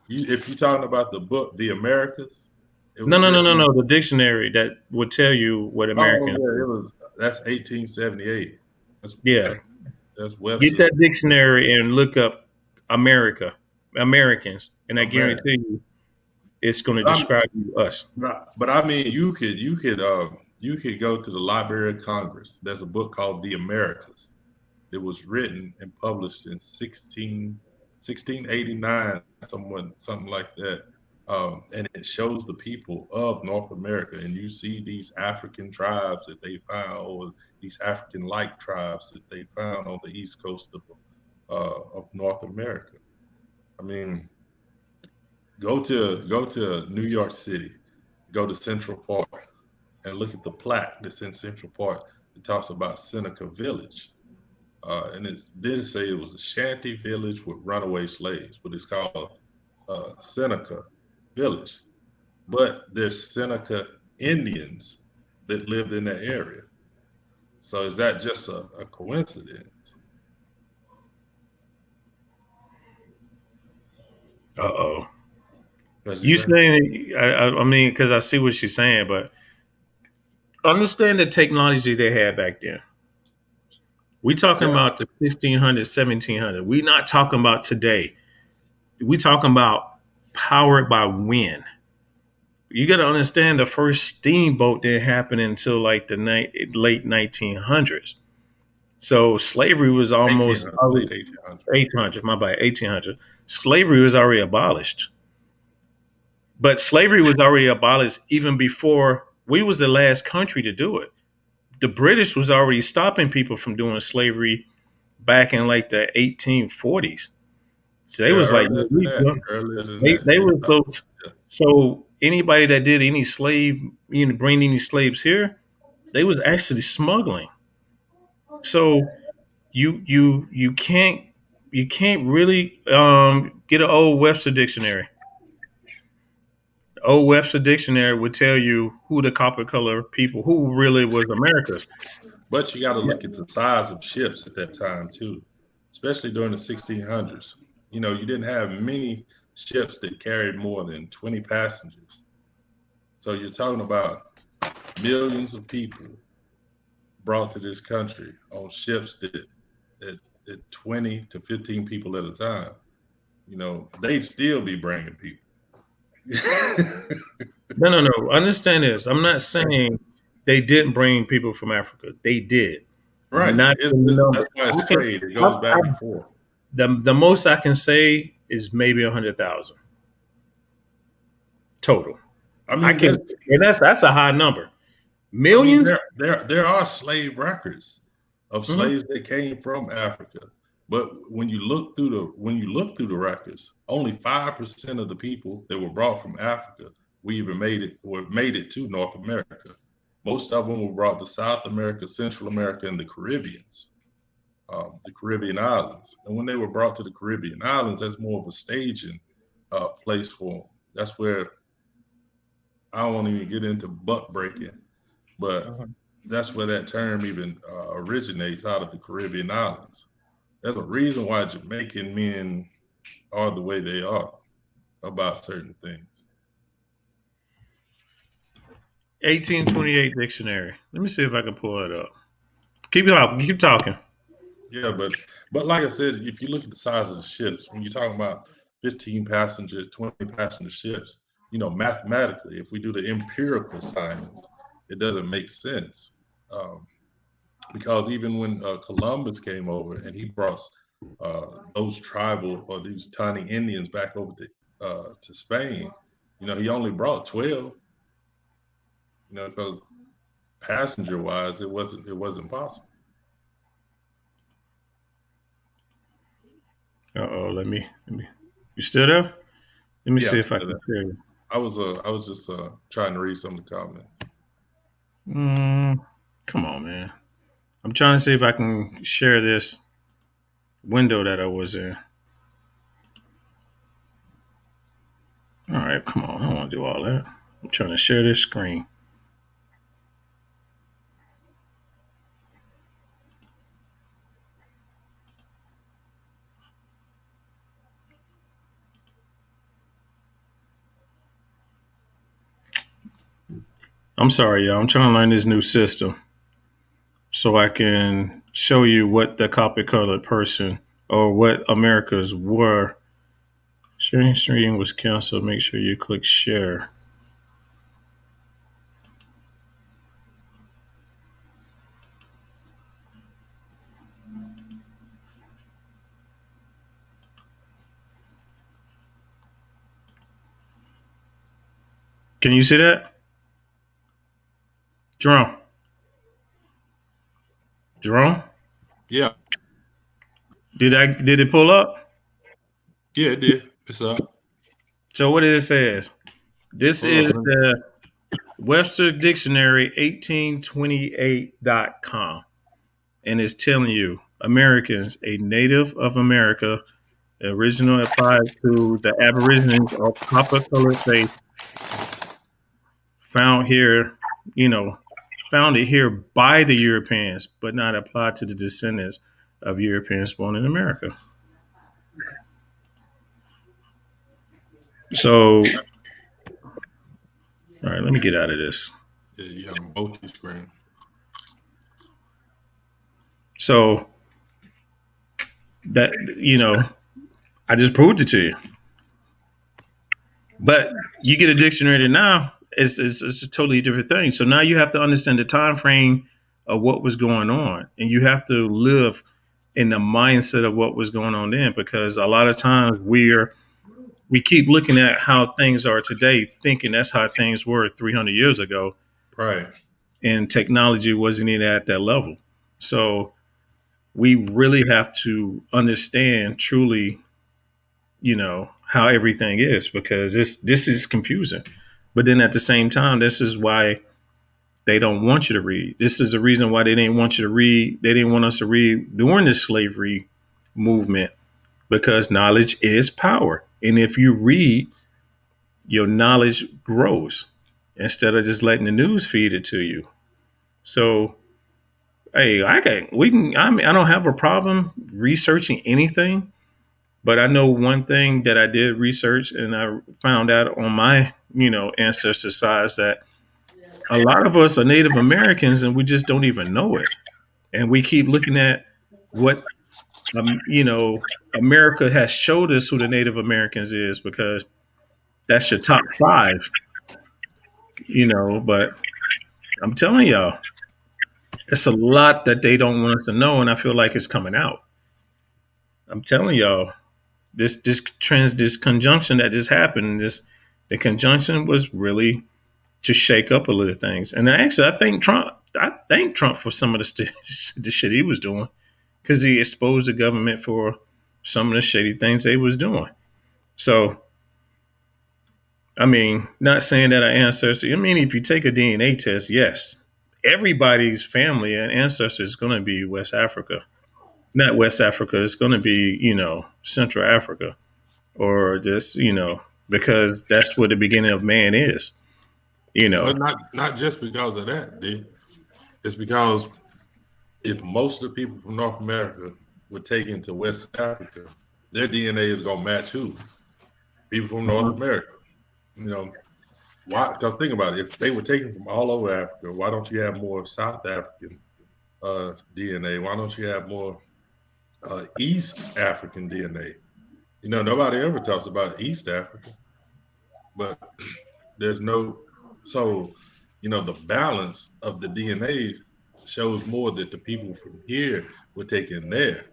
if you're talking about the book, The Americas, it No, was no, no, no, written. no. The dictionary that would tell you what Oh Americans yeah, are. it was. That's 1878. That's Yeah. that's that's Get Webster's. that dictionary and look up America, Americans, and I America. guarantee you it's going to But, describe you us. but I mean, you could go to the Library of Congress. There's a book called The Americas. It was written and published in 1689, something like that. And it shows the people of North America, and you see these African tribes that they found, or these African-like tribes that they found on the east coast of North America. I mean, go to New York City, go to Central Park, and look at the plaque that's in Central Park. It talks about Seneca Village. And it did say it was a shanty village with runaway slaves, but it's called Seneca Village. But there's Seneca Indians that lived in that area. So is that just a coincidence? Uh oh. Because You saying? I mean, because I see what you're saying, but understand the technology they had back then. We talking yeah, about the 1600, 1700. We not talking about today. We talking about powered by wind. You got to understand the first steamboat didn't happen until like the late 1900s. So slavery was almost 1800, late 1800. 1800. My bad, 1800. Slavery was already abolished, but slavery was already abolished even before we was the last country to do it. The British was already stopping people from doing slavery back in like the 1840s. So they Yeah, was like, earlier than that. Earlier than that. they They was stopped. so so anybody that did any slave, bring any slaves here, they was actually smuggling. So you can't really get an old Webster dictionary. The old Webster dictionary would tell you who the copper color people who really was America's. But you got to look at the size of ships at that time too, especially during the 1600s. You know, you didn't have many ships that carried more than 20 passengers. So you're talking about millions of people brought to this country on ships that 20 to 15 people at a time. You know, they'd still be bringing people. No, no, no. Understand this. I'm not saying they didn't bring people from Africa. They did. Right. Not the number. That's why it's I can trade. It goes back and forth. the most I can say is maybe 100,000 total. I I mean, can, and that's a high number. Millions. there are slave records of Mhm. slaves that came from Africa. But when you look through the records, only 5% of the people that were brought from Africa we even made it to North America. Most of them were brought to South America, Central America, and the Caribbean islands. And when they were brought to the Caribbean islands, that's more of a staging place for them. That's where I won't even get into buck breaking, but Mhm. that's where that term even originates out of the Caribbean islands. There's a reason why Jamaican men are the way they are about certain things. 1828 dictionary. Let me see if I can pull it up. Keep talking. Keep talking. Yeah, but like I said, if you look at the size of the ships, when you're talking about 15 passengers, 20 passenger ships, you know, mathematically, if we do the empirical science, it doesn't make sense. Um, because even when Columbus came over and he brought those tribal or these tiny Indians back over to Spain, you know, he only brought 12, you know, because passenger wise, it wasn't possible. Let me. You still there? Let me Yeah, see I'm if I still can there. share you. I was just trying to read some of the comments. Mm, come on, man. I'm trying to see if I can share this window that I was in. All right, come on. I don't want to do all that. I'm trying to share this screen. I'm sorry, y'all. I'm trying to learn this new system so I can show you what the copy colored person or what America's were. Sharing stream was canceled. Make sure you click share. Can you see that? Jerome. Jerome? Yeah, Did it pull up? yeah, it did. It's up. So what it says? This Hold on. is the Webster Dictionary 1828.com. And it's telling you Americans, a native of America, originally applied to the Aborigines of copper colored face, found here, you know, founded here by the Europeans, but not applied to the descendants of Europeans born in America. So, all right, let me get out of this. Yeah, you got a multi-screen. So that I just proved it to you. But you get a dictionary now, it's a totally different thing. So now you have to understand the time frame of what was going on, and you have to live in the mindset of what was going on then, because a lot of times we keep looking at how things are today, thinking that's how things were 300 years ago, Right. and technology wasn't even at that level. So we really have to understand truly, how everything is, because this is confusing. But then at the same time, this is why they don't want you to read. This is the reason why they didn't want you to read. They didn't want us to read during the slavery movement because knowledge is power. And if you read, your knowledge grows instead of just letting the news feed it to you. So, hey, I mean, I don't have a problem researching anything, but I know one thing that I did research and I found out on my, ancestor side is that a lot of us are Native Americans and we just don't even know it. And we keep looking at what America has showed us who the Native Americans is because that's your top five, but I'm telling y'all, it's a lot that they don't want us to know, and I feel like it's coming out. I'm telling y'all, this conjunction that just happened, the conjunction was really to shake up a little things. And actually, I thank Trump for some of the shit he was doing because he exposed the government for some of the shady things they was doing. So, I mean, not saying that our ancestors. I mean, if you take a DNA test, yes, everybody's family and ancestor is going to be West Africa. Not West Africa. It's going to be Central Africa or just because that's what the beginning of man is. You know. But not just because of that, D. It's because if most of the people from North America were taken to West Africa, their DNA is gonna match who? People from North America. You know, why? Because think about it. If they were taken from all over Africa, why don't you have more South African DNA? Why don't you have more East African DNA? Nobody ever talks about East Africa, but there's no. So, the balance of the DNA shows more that the people from here were taken there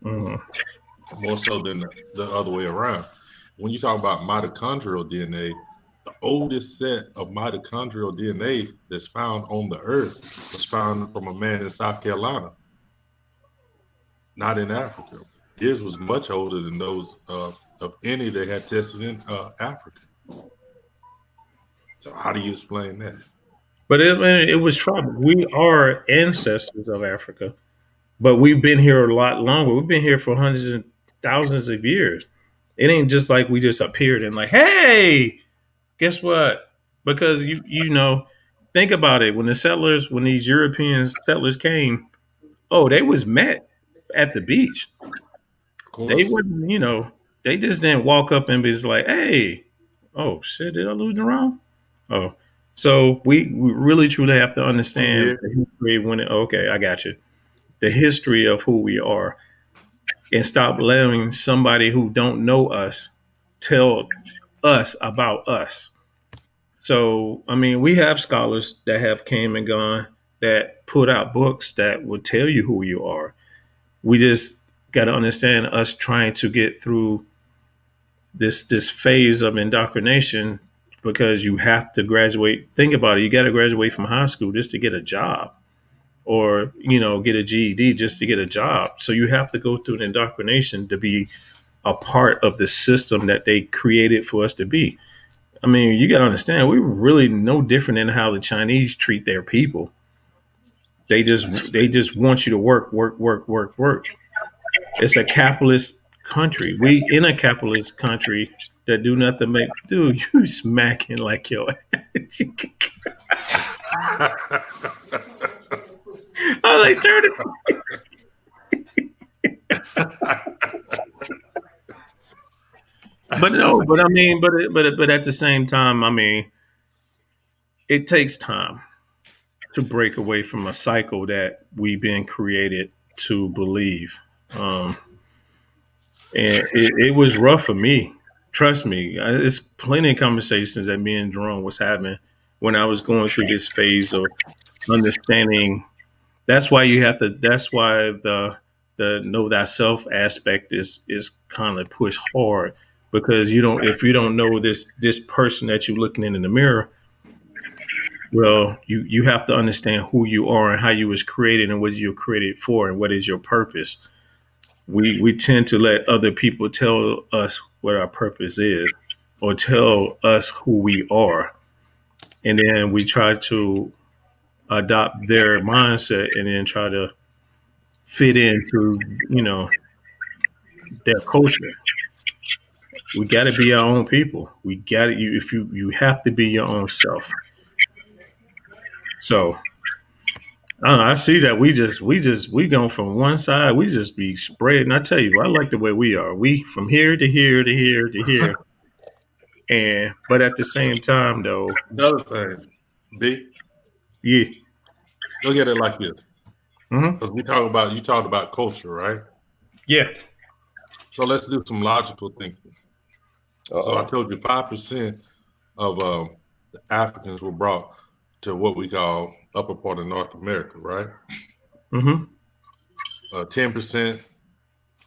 Mhm. more so than the other way around. When you talk about mitochondrial DNA, the oldest set of mitochondrial DNA that's found on the earth was found from a man in South Carolina, not in Africa. His was much older than those of any that had tested in Africa. So how do you explain that? But it was trouble. We are ancestors of Africa, but we've been here a lot longer. We've been here for hundreds and thousands of years. It ain't just like we just appeared and like, hey, guess what? Because think about it. When these European settlers came, oh, they was met at the beach. Of They course. wouldn't, they just didn't walk up and be just like, hey, oh shit, did I lose the round? Oh, so we really truly have to I'm understand here. the history when okay, I got you. The history of who we are and stop letting somebody who don't know us tell us about us. So, I mean, we have scholars that have came and gone that put out books that will tell you who you are. We just got to understand us trying to get through this phase of indoctrination because you have to graduate. Think about it. You got to graduate from high school just to get a job or, get a GED just to get a job. So you have to go through an indoctrination to be a part of the system that they created for us to be. I mean, you got to understand, we're really no different than how the Chinese treat their people. They just want you to work, work, work, work, work. It's a capitalist country. We in a capitalist country that do nothing make dude, you smacking like yo. I like turn but no, but I mean, but at the same time, I mean, it takes time to break away from a cycle that we've been created to believe. Um, and it was rough for me. Trust me, it's plenty of conversations that me and Jerome was having when I was going through this phase of understanding. That's why you have to. That's why the know thyself aspect is kind of pushed hard because you don't if you don't know this person that you're looking in the mirror. Well, you have to understand who you are and how you was created and what you're created for and what is your purpose. We tend to let other people tell us what our purpose is or tell us who we are, and then we try to adopt their mindset and then try to fit into, you know, their culture. We got to be our own people. We got to, if you have to be your own self. So I don't know, I see that we going from one side. We just be spreading. I tell you, I like the way we are. We from here to here to here to here, and but at the same time, though, Another thing, B, yeah, look at it like this. hmm, Because we talk about you talked about culture, right? yeah, So let's do some logical thinking. uh So I oh, told you 5% of the Africans were brought to what we call upper part of North America, right? hmm, 10%,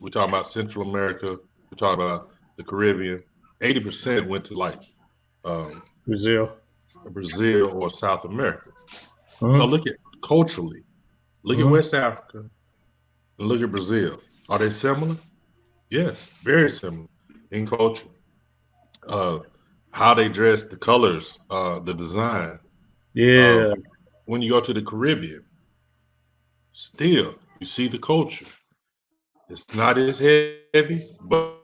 we're talking about Central America, we're talking about the Caribbean. 80% went to like um, Brazil, Brazil or South America. So hmm, look at culturally, look at hmm, West Africa and look at Brazil. Are they similar? Yes, very similar in culture. Uh, how they dress, the colors, the design. Uh, yeah, when you go to the Caribbean, still you see the culture. It's not as heavy, but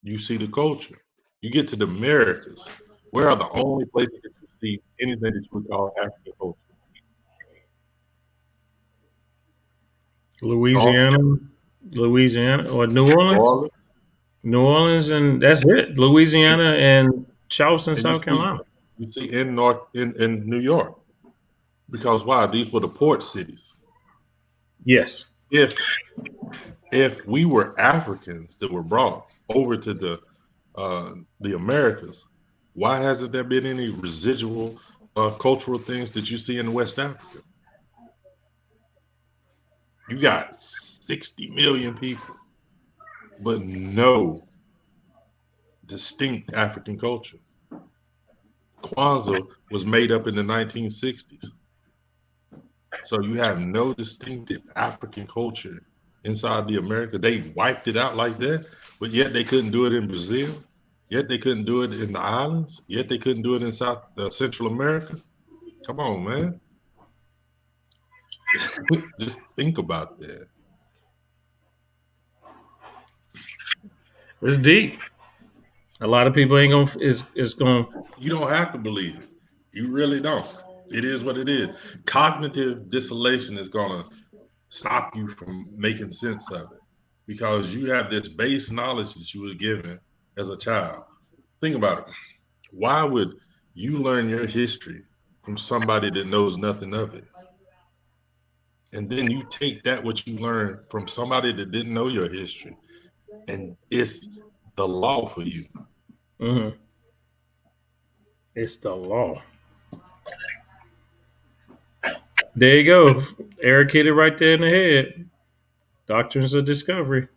you see the culture. You get to the Americas, where are the only places that you see anything that you would call African culture? Charleston, Louisiana, Louisiana, or New Orleans, New Orleans, and that's it. Louisiana and Charleston, and South Carolina. you see in in New York. Because why? These were the port cities. Yes. If we were Africans that were brought over to the Americas, why hasn't there been any residual cultural things that you see in West Africa? You got 60 million people, but no distinct African culture. Kwanzaa was made up in the 1960s. So you have no distinctive African culture inside the America. They wiped it out like that, but yet they couldn't do it in Brazil. Yet they couldn't do it in the islands. Yet they couldn't do it in South Central America. Come on, man. Just think about that. It's deep. A lot of people ain't gonna is gonna. You don't have to believe it. You really don't. It is what it is. Cognitive dissolution is gonna stop you from making sense of it because you have this base knowledge that you were given as a child. Think about it. Why would you learn your history from somebody that knows nothing of it? And then you take that what you learned from somebody that didn't know your history, and it's the law for you. Mhm. It's the law. There you go. Eric hit it right there in the head. Doctrines of Discovery.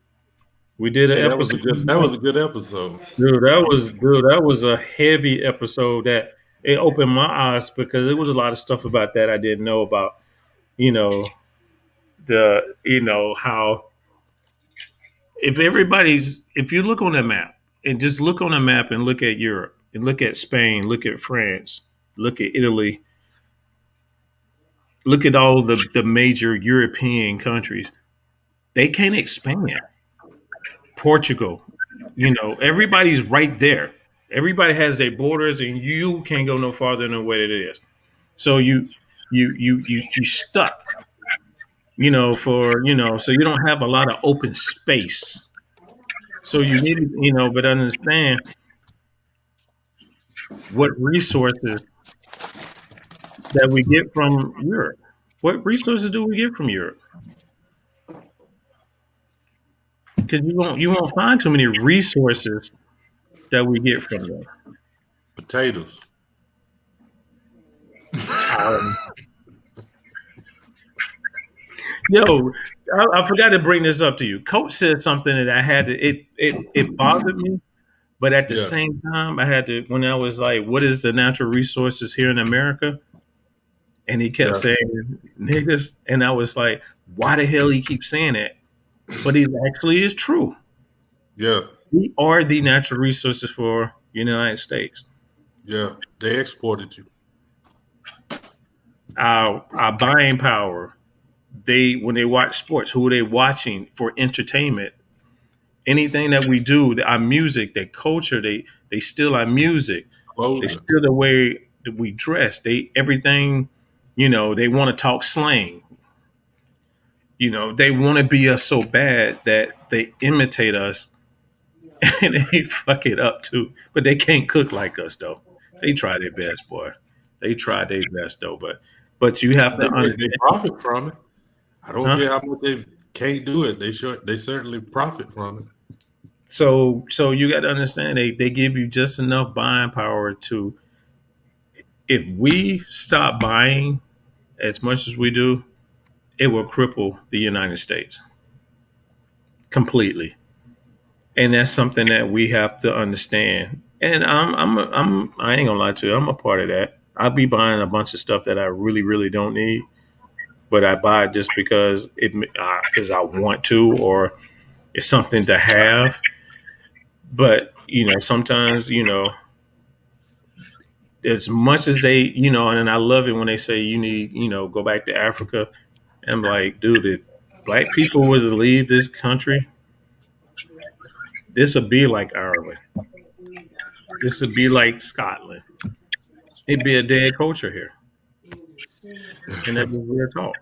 We did an Hey, episode. that was a good episode. Dude, that was a heavy episode that it opened my eyes because there was a lot of stuff about that I didn't know about. You know, how if you look on a map and just look on a map and look at Europe and look at Spain, look at France, look at Italy, look at all the major European countries, they can't expand. Portugal, everybody's right there. Everybody has their borders, and you can't go no farther than what it is. So you stuck. So you don't have a lot of open space. So you need to, but understand what resources that we get from Europe. What resources do we get from Europe? Because you won't find too many resources that we get from them. Potatoes. Um, Yo, I forgot to bring this up to you. Coach said something that I had to. It bothered me, but at the Yeah, same time, I had to. When I was like, "What is the natural resources here in America?" and he kept yeah, saying "niggas," and I was like, "Why the hell he keeps saying that?" But it actually is true. yeah, We are the natural resources for the United States. yeah. They exported you. our buying power. They when they watch sports, who are they watching for entertainment? Anything that we do, our music, their culture, they steal our music. They Clothing. steal the way that we dress. They everything, they want to talk slang. They want to be us so bad that they imitate us and they fuck it up too. But they can't cook like us though. They try their best, boy. They try their best though, but you have to They understand, profit from it. I don't huh? care how much they can't do it. They certainly profit from it. So you got to understand they give you just enough buying power to if we stop buying as much as we do, it will cripple the United States completely. And that's something that we have to understand. And I ain't gonna lie to you, I'm a part of that. I'll be buying a bunch of stuff that I really, really don't need, but I buy it just because I want to, or it's something to have. But sometimes as much as they, and I love it when they say you need, go back to Africa. I'm like, dude, if black people were to leave this country, this would be like Ireland. This would be like Scotland. It'd be a dead culture here, and that's just real talk.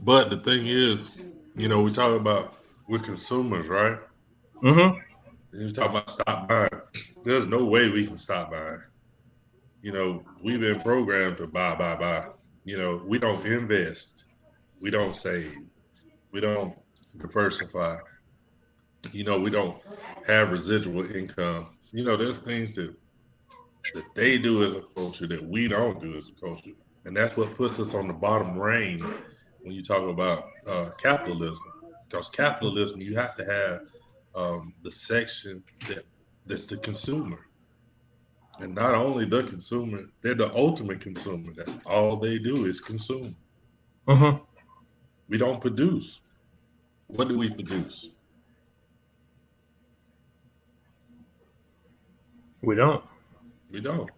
But the thing is, we talk about we're consumers, right? Mm-hmm. And you talk about stop buying. There's no way we can stop buying. We've been programmed to buy, buy, buy. We don't invest. We don't save. We don't diversify. We don't have residual income. There's things that they do as a culture that we don't do as a culture. And that's what puts us on the bottom range when you talk about capitalism. Because capitalism, you have to have the section that's the consumer. And not only the consumer, they're the ultimate consumer. That's all they do is consume. Mm-hmm. We don't produce. What do we produce? We don't. We don't.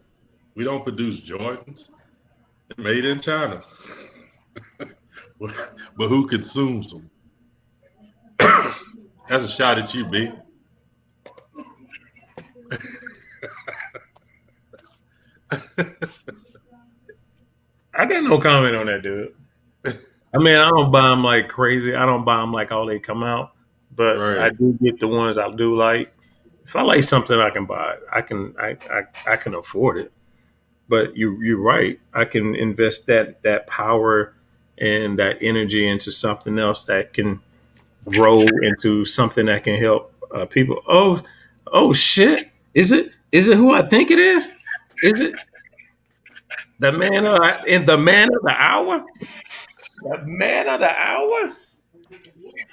We don't produce Jordans. They're made in China. But who consumes them? That's a shot at you, B. I got no comment on that, dude. I mean, I don't buy them like crazy. I don't buy them like all they come out, but I Right. do get the ones I do like. If I like something, I can buy it. I can afford it. But you're right. I can invest that power and that energy into something else that can grow into something that can help people. Oh shit! Is it who I think it is? Is it the man of the hour? The man of the hour?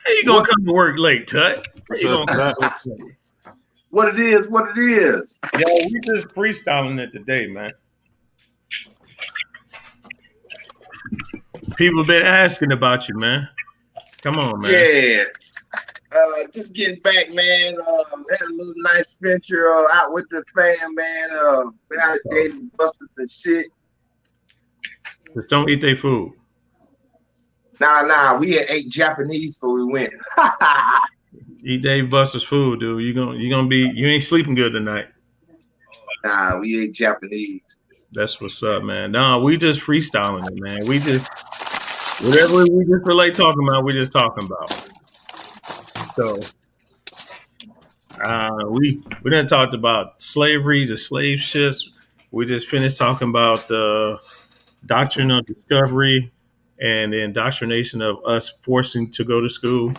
How you gonna What? come to work late, Tut? How you So gonna come that, to work late? What it is, what it is. Yo, we just freestyling it today, man. People been asking about you, man. Come on, man. Yeah. Just getting back, man. Had a little nice venture out with the fam, man. Been out of So, Dave Busters and shit. just don't eat their food. Nah. We had ate Japanese before we went. Eat Dave Buster's food, dude. You ain't sleeping good tonight. Nah, we ate Japanese. That's what's up, man. Nah, we just freestyling it, man. We just whatever we just relate talking about, we just talking about. So we done talked about slavery, the slave ships. We just finished talking about the doctrine of discovery and the indoctrination of us forcing to go to school.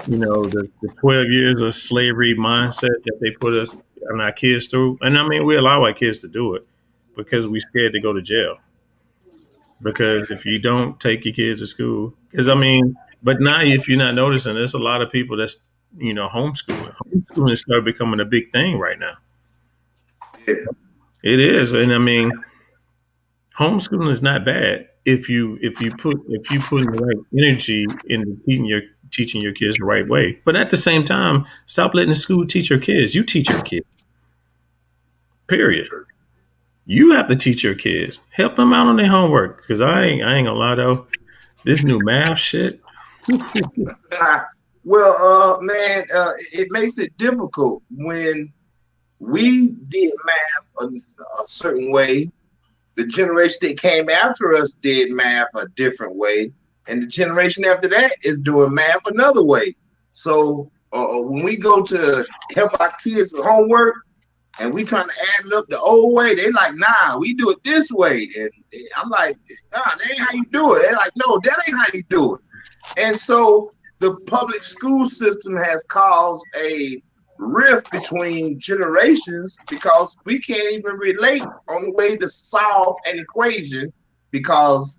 The 12 years of slavery mindset that they put us and our kids through. And I mean, we allow our kids to do it because we scared to go to jail. Because if you don't take your kids to school, because I mean, but now if you're not noticing, there's a lot of people that's homeschooling. Homeschooling started becoming a big thing right now. Yeah. It is, and I mean, homeschooling is not bad if you put in the right energy into teaching your kids the right way. But at the same time, stop letting the school teach your kids. You teach your kids. Period. You have to teach your kids. Help them out on their homework. Because I ain't gonna lie though. This new math shit. Well, man, it makes it difficult when we did math a certain way. The generation that came after us did math a different way, and the generation after that is doing math another way. So when we go to help our kids with homework and we trying to add it up the old way, they like, nah, we do it this way. And I'm like, nah, that ain't how you do it. They're like, no, that ain't how you do it. And so the public school system has caused a rift between generations because we can't even relate on the way to solve an equation because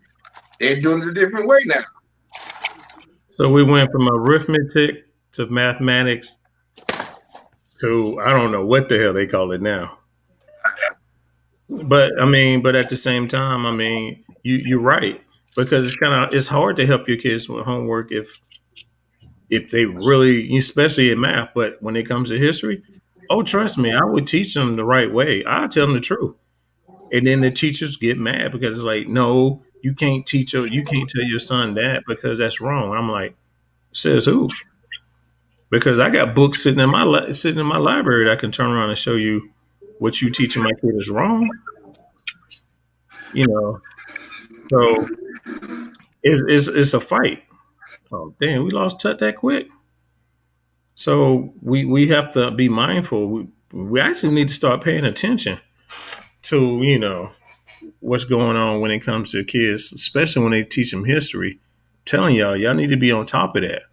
they're doing it a different way now. So we went from arithmetic to mathematics to I don't know what the hell they call it now. But I mean, but at the same time, I mean, you're right because it's hard to help your kids with homework if they really, especially in math. But when it comes to history, oh, trust me, I would teach them the right way. I tell them the truth, and then the teachers get mad because it's like, no, you can't tell your son that because that's wrong. I'm like, says who? Because I got books sitting in my library that I can turn around and show you what you teaching my kid is wrong. You know, so it's a fight. Oh damn, we lost touch that quick. So we have to be mindful. We actually need to start paying attention to what's going on when it comes to kids, especially when they teach them history. Telling y'all need to be on top of that,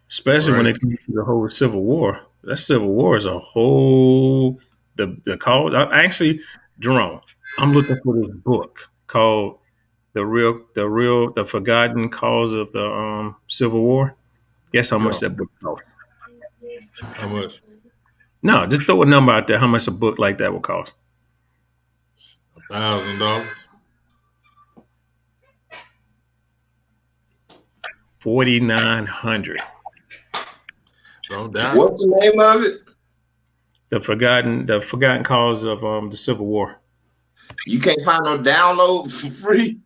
especially when Right. it comes to the whole Civil War. That Civil War is a whole the cause. Actually, Jerome, I'm looking for this book called the forgotten cause of the Civil War. Guess how much Yeah. that book cost? How much? No, just throw a number out there. How much a book like that would cost? $1,000. $4,900. Don't doubt it. What's the name of it? The forgotten cause of the Civil War. You can't find no download for free.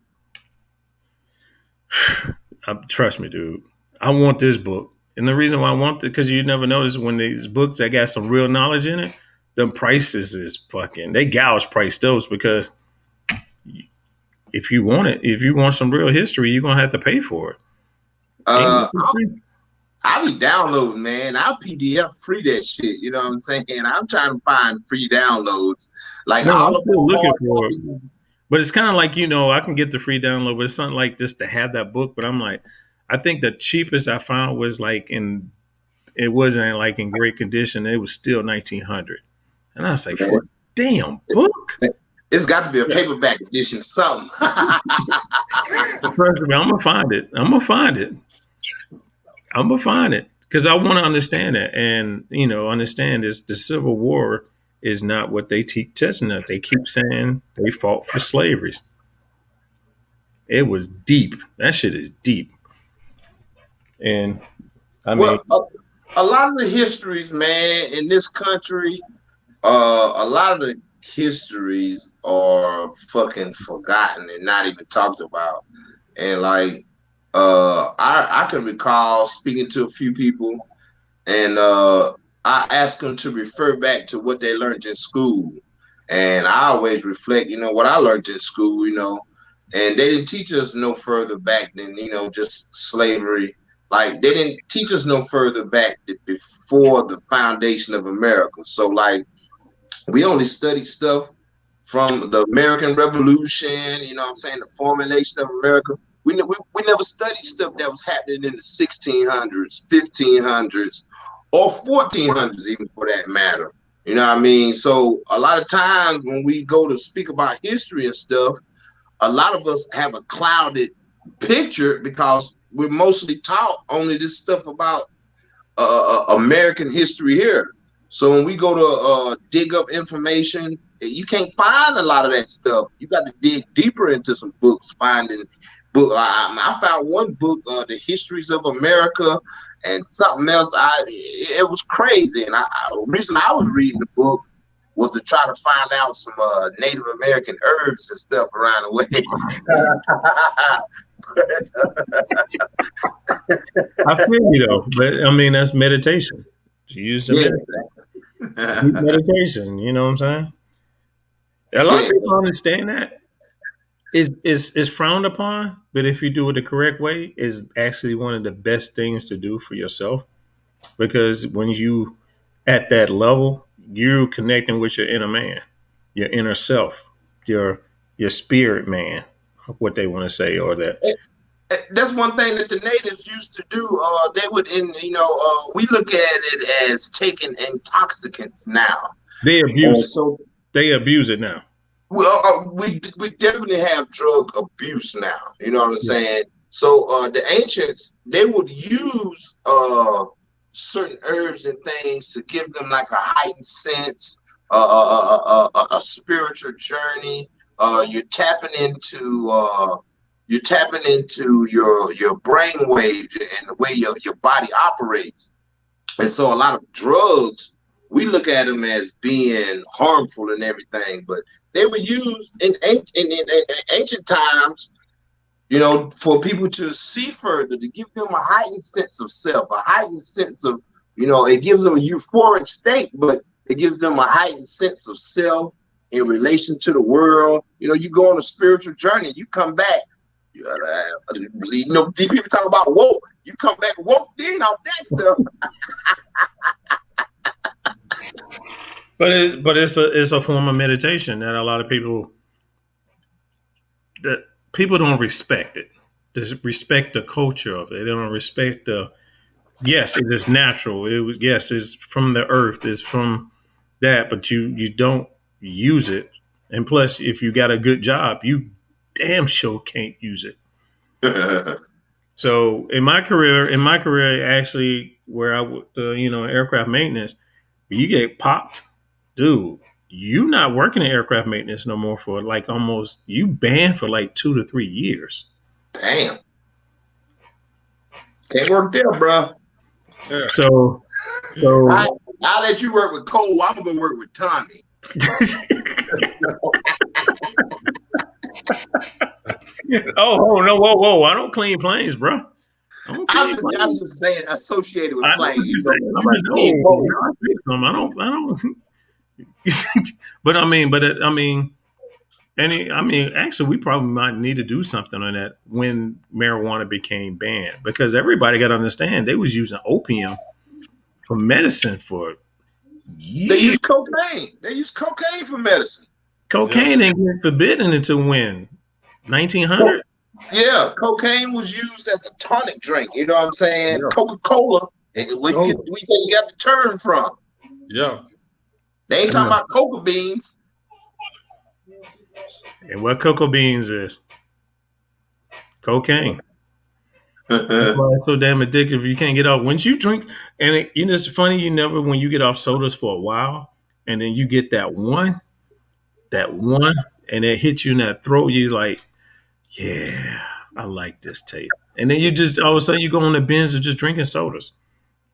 Trust me, dude. I want this book, and the reason why I want it because you never notice when these books that got some real knowledge in it, the prices is fucking. They gouge price those because if you want some real history, you're gonna have to pay for it. Ain't Uh, nothing free. I be downloading, man. I'll PDF free that shit. You know what I'm saying? I'm trying to find free downloads, like No, I'm all of still my looking hard for it. copies. But it's kind of like I can get the free download, but it's something like just to have that book. But I'm like, I think the cheapest I found was like it wasn't like in great condition. It was still 1900, and I was like, for Man, a damn book. it's got to be a paperback edition or something. Trust me, I'm gonna find it. I'm gonna find it. I'm gonna find it because I want to understand it, and understand this. The Civil War is not what they keep touching up. They keep saying they fought for slavery. It was deep. That shit is deep, and I mean, Well, a lot of the histories, man, in this country, a lot of the histories are fucking forgotten and not even talked about. And like, I can recall speaking to a few people, and I asked them to refer back to what they learned in school. And I always reflect, what I learned in school, and they didn't teach us no further back than, just slavery. Like they didn't teach us no further back before the foundation of America. So like we only studied stuff from the American Revolution, you know what I'm saying, the formulation of America. We never studied stuff that was happening in the 1600s, 1500s, or 1400s, even for that matter. You know what I mean? So a lot of times when we go to speak about history and stuff, a lot of us have a clouded picture because we're mostly taught only this stuff about American history here. So when we go to dig up information, you can't find a lot of that stuff. You got to dig deeper into some books, finding book. I found one book, The Histories of America, and something else. It was crazy. And the reason I was reading the book was to try to find out some Native American herbs and stuff around the way. I feel you though, but I mean that's meditation. You use the meditation. You know what I'm saying? A lot of Yeah. people understand that. Is frowned upon, but if you do it the correct way, is actually one of the best things to do for yourself. Because when you at that level, you connecting with your inner man, your inner self, your your spirit man, what they want to say, or that That's one thing that the natives used to do. They would, we look at it as taking intoxicants now. they abuse it. So, They abuse it now. well, we definitely have drug abuse now. You know what I'm Yeah. saying? So the ancients, they would use certain herbs and things to give them like a heightened sense, a spiritual journey. You're tapping into your brain waves and the way your body operates. And so a lot of drugs, we look at them as being harmful and everything, but they were used in ancient times, for people to see further, to give them a heightened sense of self, a heightened sense of, it gives them a euphoric state, but it gives them a heightened sense of self in relation to the world. You go on a spiritual journey, you come back. These people talk about woke. You come back woke in off that stuff. But it's a form of meditation that a lot of people don't respect it. They respect the culture of it. They don't respect the yes, it is natural. Yes, it's from the earth. It's from that, but you don't use it. And plus, if you got a good job, you damn sure can't use it. So in my career, actually, where I would, aircraft maintenance, you get popped, dude. You not working in aircraft maintenance no more for like almost you banned for like 2 to 3 years. Damn. Can't work there, bro. Yeah. So I'll let you work with Cole. I'm gonna work with Tommy. oh no, whoa! I don't clean planes, bro. I'm just saying associated with planes. I don't. But actually, we probably might need to do something on that when marijuana became banned, because everybody got to understand they was using opium for medicine for years. They use cocaine. They use cocaine for medicine. Cocaine didn't get forbidden until when? 1900? Yeah, cocaine was used as a tonic drink. You know what I'm saying? Yeah. Coca-Cola. We think got the term from. Yeah. They ain't talking about coca beans. And what cocoa beans is? Cocaine. That's why it's so damn addictive. You can't get off. Once you drink, and it's funny, when you get off sodas for a while, and then you get that one, and it hits you in that throat, you're like, yeah, I like this taste. And then you just, all of a sudden, you go on the binge of just drinking sodas.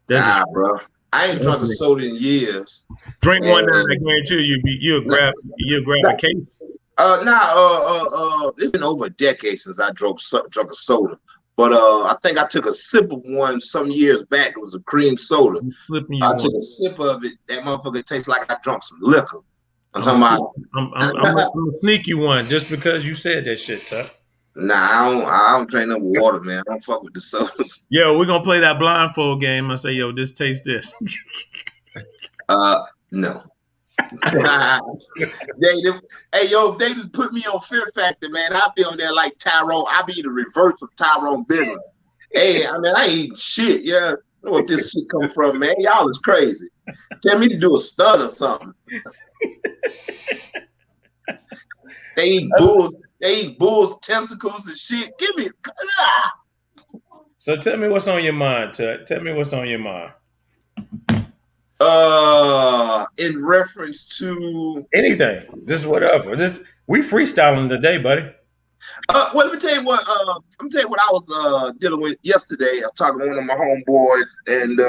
Bro. I ain't drunk a soda in years. Drink one night, I guarantee you'll grab a case. It's been over a decade since I drunk a soda. But I think I took a sip of one some years back. It was a cream soda. I took a sip of it. That motherfucker tastes like I drunk some liquor. I'm gonna sneak you one just because you said that shit, Tuck. Nah, I don't drink no water, man. I don't fuck with the sodas. Yo, we're gonna play that blindfold game. I say, yo, this tastes this. No. Hey, yo, if they just put me on Fear Factor, man, I'll be on there like Tyrone. I'll be the reverse of Tyrone Biggins. Hey, I ain't eating shit. Yeah, I know what this shit come from, man. Y'all is crazy. Tell me to do a stunt or something. They eat bulls testicles and shit. Give me. So tell me what's on your mind, Tuck. Tell me what's on your mind. In reference to anything, just whatever. We freestyling today, buddy. Well, let me tell you what. I was dealing with yesterday. I'm talking to one of my homeboys, and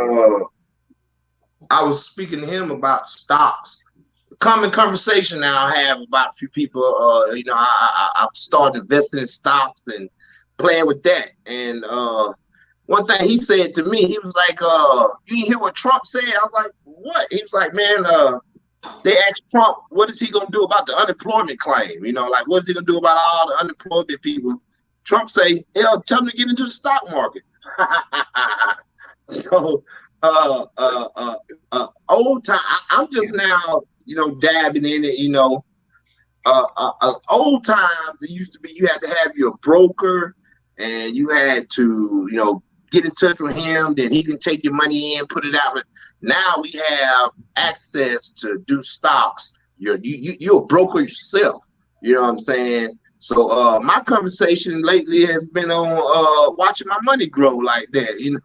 I was speaking to him about stocks, common conversation now I have about a few people. I've started investing in stocks and playing with that. And one thing he said to me, he was like, "You didn't hear what Trump said?" I was like, "What?" He was like, "Man, they asked Trump, what is he gonna do about the unemployment claim? Like what is he gonna do about all the unemployment people?" Trump say, "Hell, tell them to get into the stock market." So, old time. I'm just now, dabbing in it. Old times it used to be you had to have your broker, and you had to, get in touch with him. Then he can take your money in, put it out. Now we have access to do stocks. You're a broker yourself. You know what I'm saying? So my conversation lately has been on watching my money grow like that. We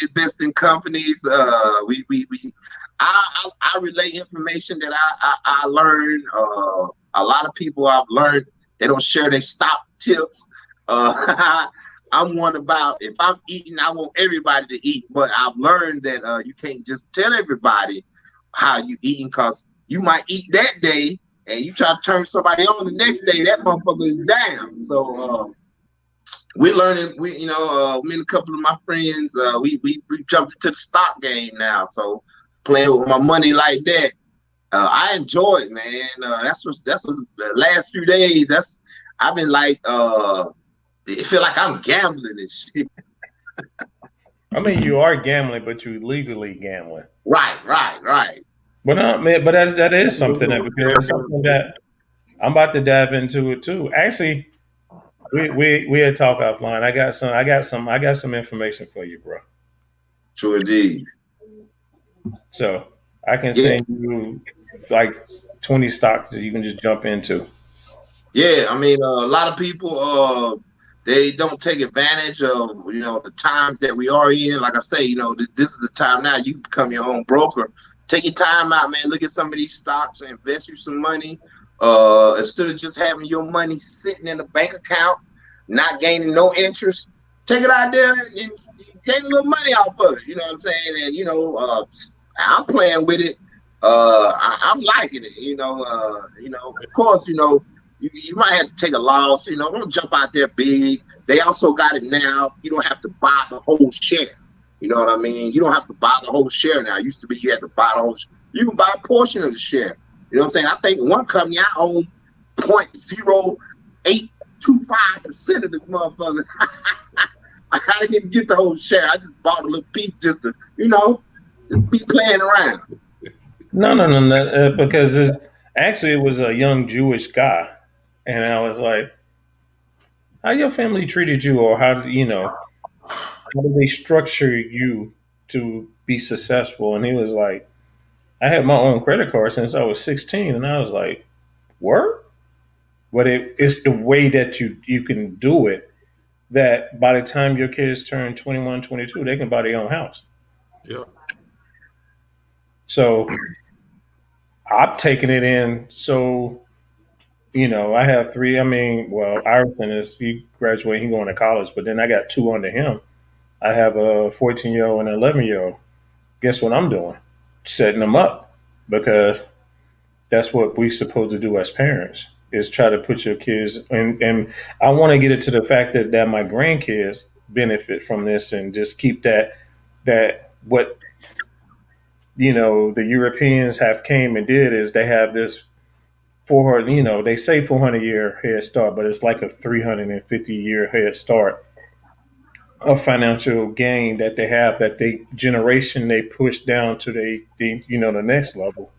invest in companies. I relay information that I learned. A lot of people I've learned they don't share their stock tips. I'm one about if I'm eating, I want everybody to eat. But I've learned that you can't just tell everybody how you eating because you might eat that day and you try to turn somebody on the next day, that motherfucker is down. So we're learning. Me and a couple of my friends, we jumped into the stock game now. So playing with my money like that, I enjoy it, man. That's what the last few days. I've been like, it feel like I'm gambling and shit. I mean, you are gambling, but you legally gambling. Right. But man, but that is something that's something that I'm about to dive into it too. Actually, we had talk offline. I got some information for you, bro. True indeed. So I can send you like 20 stocks that you can just jump into. Yeah, I mean, a lot of people they don't take advantage of the times that we are in. Like I say, this is the time now you become your own broker. Take your time out, man. Look at some of these stocks and invest you some money. Instead of just having your money sitting in a bank account, not gaining no interest, take it out there and gain a little money off of it. You know what I'm saying? And I'm playing with it. I'm liking it. Of course, you might have to take a loss. Don't jump out there big. They also got it now. You don't have to buy the whole share. You know what I mean? You don't have to buy the whole share now. It used to be you had to buy the whole. You can buy a portion of the share. You know what I'm saying? I think one company I own 0.0825% of this motherfucker. I didn't even get the whole share. I just bought a little piece just to, just be playing around. No, because it was a young Jewish guy, and I was like, "How your family treated you, or how did they structure you to be successful?" And he was like, "I had my own credit card since I was 16," and I was like, "What?" But it's the way that you can do it that by the time your kids turn 21, 22, they can buy their own house. Yeah. So I'm taking it in. So, I have three. I mean, well, Iverson he graduating, he going to college, but then I got two under him. I have a 14-year-old and an 11-year-old. Guess what I'm doing? Setting them up because that's what we supposed to do as parents is try to put your kids and I want to get it to the fact that my grandkids benefit from this and just keep that what the Europeans have came and did is they have this 400 they say 400-year head start, but it's like a 350-year head start of financial gain that they have that they generation they push down to the next level.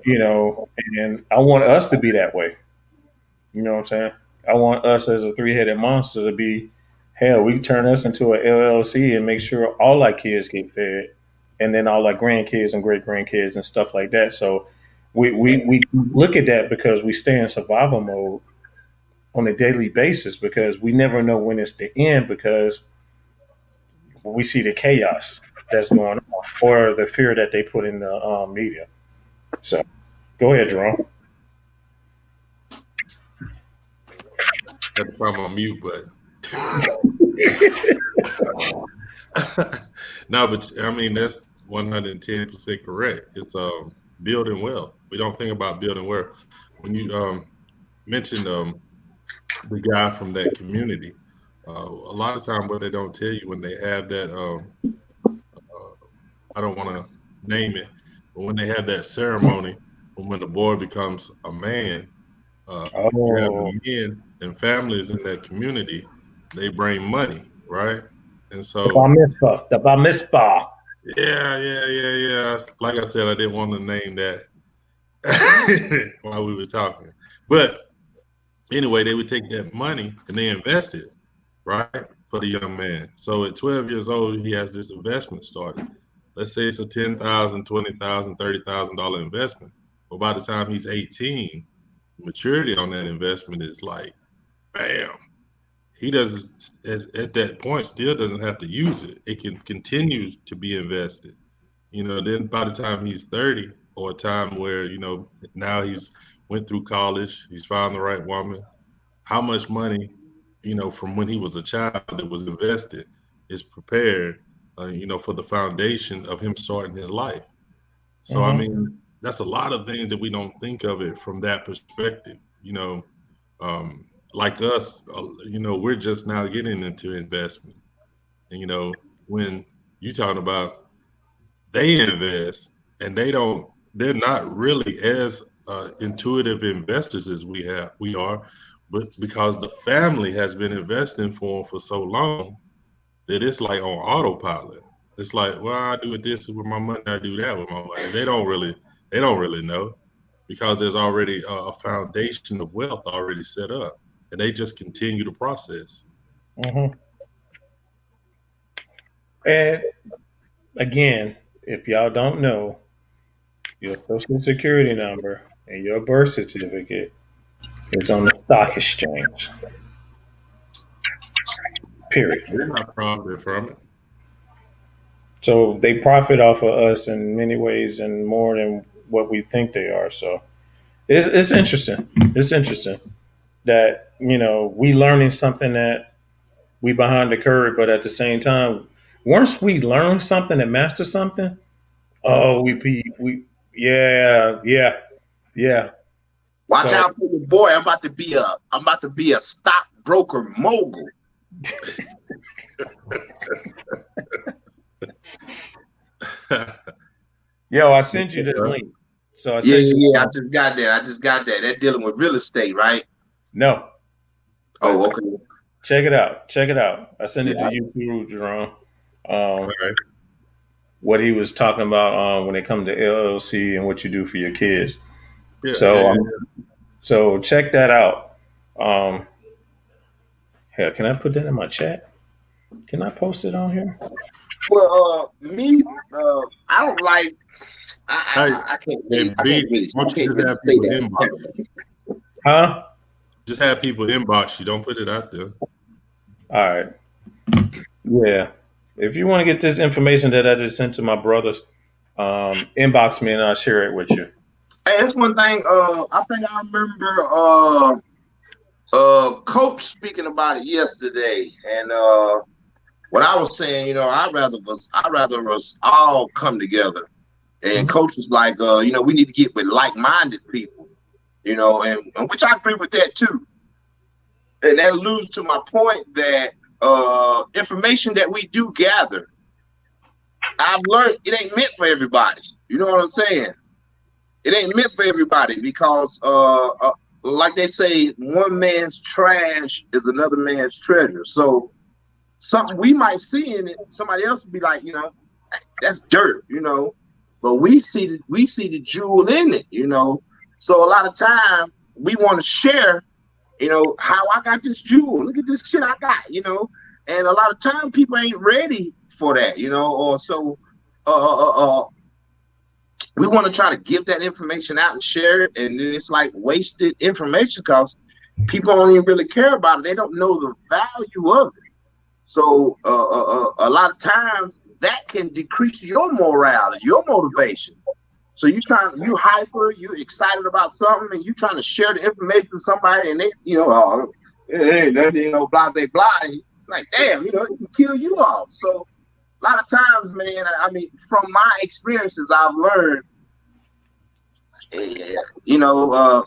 And I want us to be that way. You know what I'm saying? I want us as a three-headed monster to be, hell, we turn us into an LLC and make sure all our kids get fed, and then all our grandkids and great grandkids and stuff like that. So we look at that because we stay in survival mode on a daily basis because we never know when it's the end because we see the chaos that's going on or the fear that they put in the media. So go ahead, Jerome. Got to find my mute button. No, but I mean that's 110% correct. It's building wealth. We don't think about building wealth. When you mentioned the guy from that community, a lot of time what they don't tell you when they have that I don't want to name it, but when they have that ceremony, when the boy becomes a man, you have Oh, the men and families in that community. They bring money, right? And the bar so, mitzvah. The bar mitzvah. yeah. Like I said, I didn't want to name that while we were talking, but anyway, they would take that money and they invest it, right, for the young man. So at 12 years old, he has this investment started. Let's say it's a $10,000, $20,000, $30,000 investment. But by the time he's 18, maturity on that investment is like, bam. He doesn't at that point still doesn't have to use it. It can continue to be invested. Then by the time he's 30, or a time where, now he's went through college, he's found the right woman, how much money, from when he was a child that was invested is prepared, for the foundation of him starting his life. So, I Hmm. mean, that's a lot of things that we don't think of it from that perspective. Like us, we're just now getting into investment. And, when you talking about they invest and they're not really as intuitive investors as we are, but because the family has been investing for them for so long that it's like on autopilot. It's like, well, I do it this with my money, I do that with my money. They don't really know, because there's already a foundation of wealth already set up, and they just continue the process. Hmm. And again, if y'all don't know, your social security number and your birth certificate is on the stock exchange. Period. They're not profiting from it. So they profit off of us in many ways and more than what we think they are. So it's interesting. It's interesting that we learning something that we behind the curve, but at the same time, once we learn something and master something, oh, we yeah, yeah, yeah. Watch So out for your boy. I'm about to be a stockbroker mogul. yo, I sent you the link. So I Yeah, sent yeah, you. yeah. I just got that. That dealing with real estate, right? No, Oh, but okay. check it out. Check it out. I sent it to Yeah. you too, Jerome. All Um, right. what he was talking about when it comes to LLC and what you do for your kids. Yeah, yeah, So yeah. so check that out. Um, hell, can I put that in my chat? Can I post it on here? Well, me, I don't like. Hey, I can't hey, really. I B, can't really. why I don't you can't just really have say people that on inbox? camera. Huh? Just have people inbox you. Don't put it out there. All right. Yeah. If you want to get this information that I just sent to my brothers, inbox me and I'll share it with you. Hey, that's one thing. I think I remember Coach speaking about it yesterday, and what I was saying, I'd rather us all come together. And Mhm. Coach was like, we need to get with like-minded people, and which I agree with that too. And that alludes to my point that information that we do gather, I've learned it ain't meant for everybody. You know what I'm saying? It ain't meant for everybody because, like they say, one man's trash is another man's treasure. So something we might see in it, somebody else would be like, that's dirt. But we see the jewel in it. So a lot of time we want to share, how I got this jewel. Look at this shit I got. And a lot of time people ain't ready for that. Or so we want to try to give that information out and share it, and then it's like wasted information because people don't even really care about it. They don't know the value of it. So a lot of times that can decrease your morale and your motivation. So you hyper, you excited about something, and you trying to share the information with somebody, and they, hey, blah blah blah. Like, damn, it can kill you off. So A lot of times, man, I mean, from my experiences, I've learned, a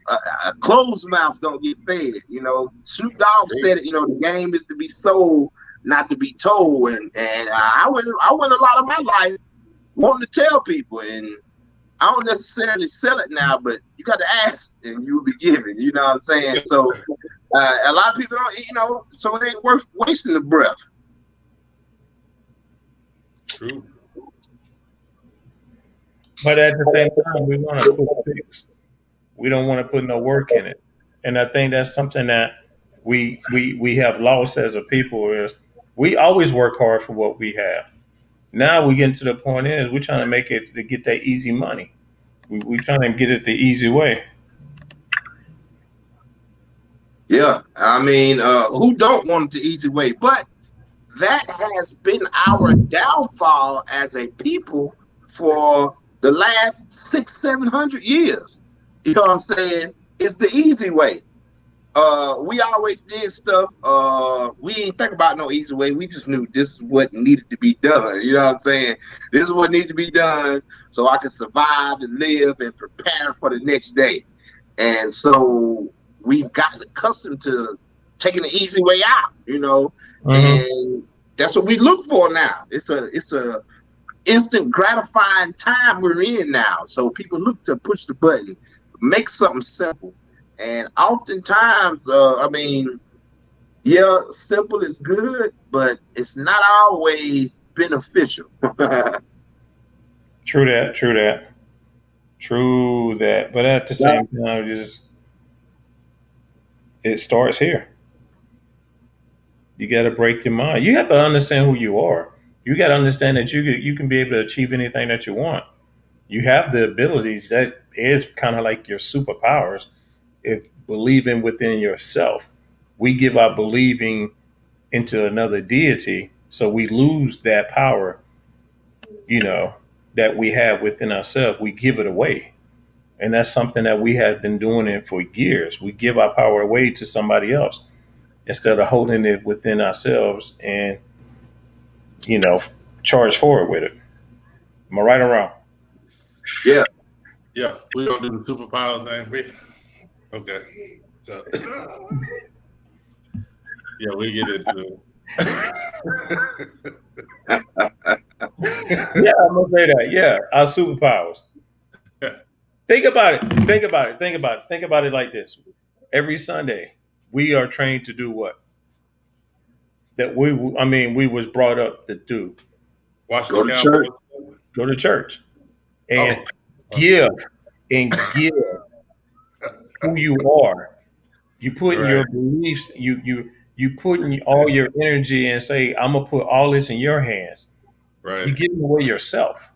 closed mouth don't get fed. Snoop Dogg said it. The game is to be sold, not to be told. And I went a lot of my life wanting to tell people, and I don't necessarily sell it now, but you got to ask, and you'll be given. You know what I'm saying? So a lot of people don't, so it ain't worth wasting the breath. True. But at the same time, we want to put fix. We don't want to put no work in it, and I think that's something that we have lost as a people. Is we always work hard for what we have. Now we get to the point is we're trying to make it to get that easy money. We trying to get it the easy way. Yeah, I mean, who don't want it the easy way? But that has been our downfall as a people for the last 600-700 years. You know what I'm saying? It's the easy way. We always did stuff. We didn't think about no easy way. We just knew this is what needed to be done. You know what I'm saying? This is what needed to be done so I could survive and live and prepare for the next day. And so we've gotten accustomed to taking the easy way out, and that's what we look for now. It's a instant gratifying time we're in now. So people look to push the button, make something simple. And oftentimes, I mean, yeah, simple is good, but it's not always beneficial. True that. True that. True that. But at the Yeah. same time, it starts here. You got to break your mind. You have to understand who you are. You got to understand that you can be able to achieve anything that you want. You have the abilities. That is kind of like your superpowers. If believing within yourself, we give our believing into another deity, so we lose that power. You know that we have within ourselves. We give it away, and that's something that we have been doing it for years. We give our power away to somebody else instead of holding it within ourselves and you know charge forward with it. Am I right or wrong? Yeah. Yeah, we're gonna do the superpower thing. Okay. So yeah, we get into Yeah, I'm gonna say that. Yeah, our superpowers. Think about it. Think about it. Think about it. Think about it like this. Every Sunday, we are trained to do what? We was brought up to do. watch the Go to church. Cowboys. Go to church and Oh, give give who you are. You put in right, your beliefs. You put in all your energy and say, "I'm gonna put all this in your hands." right. You're giving away yourself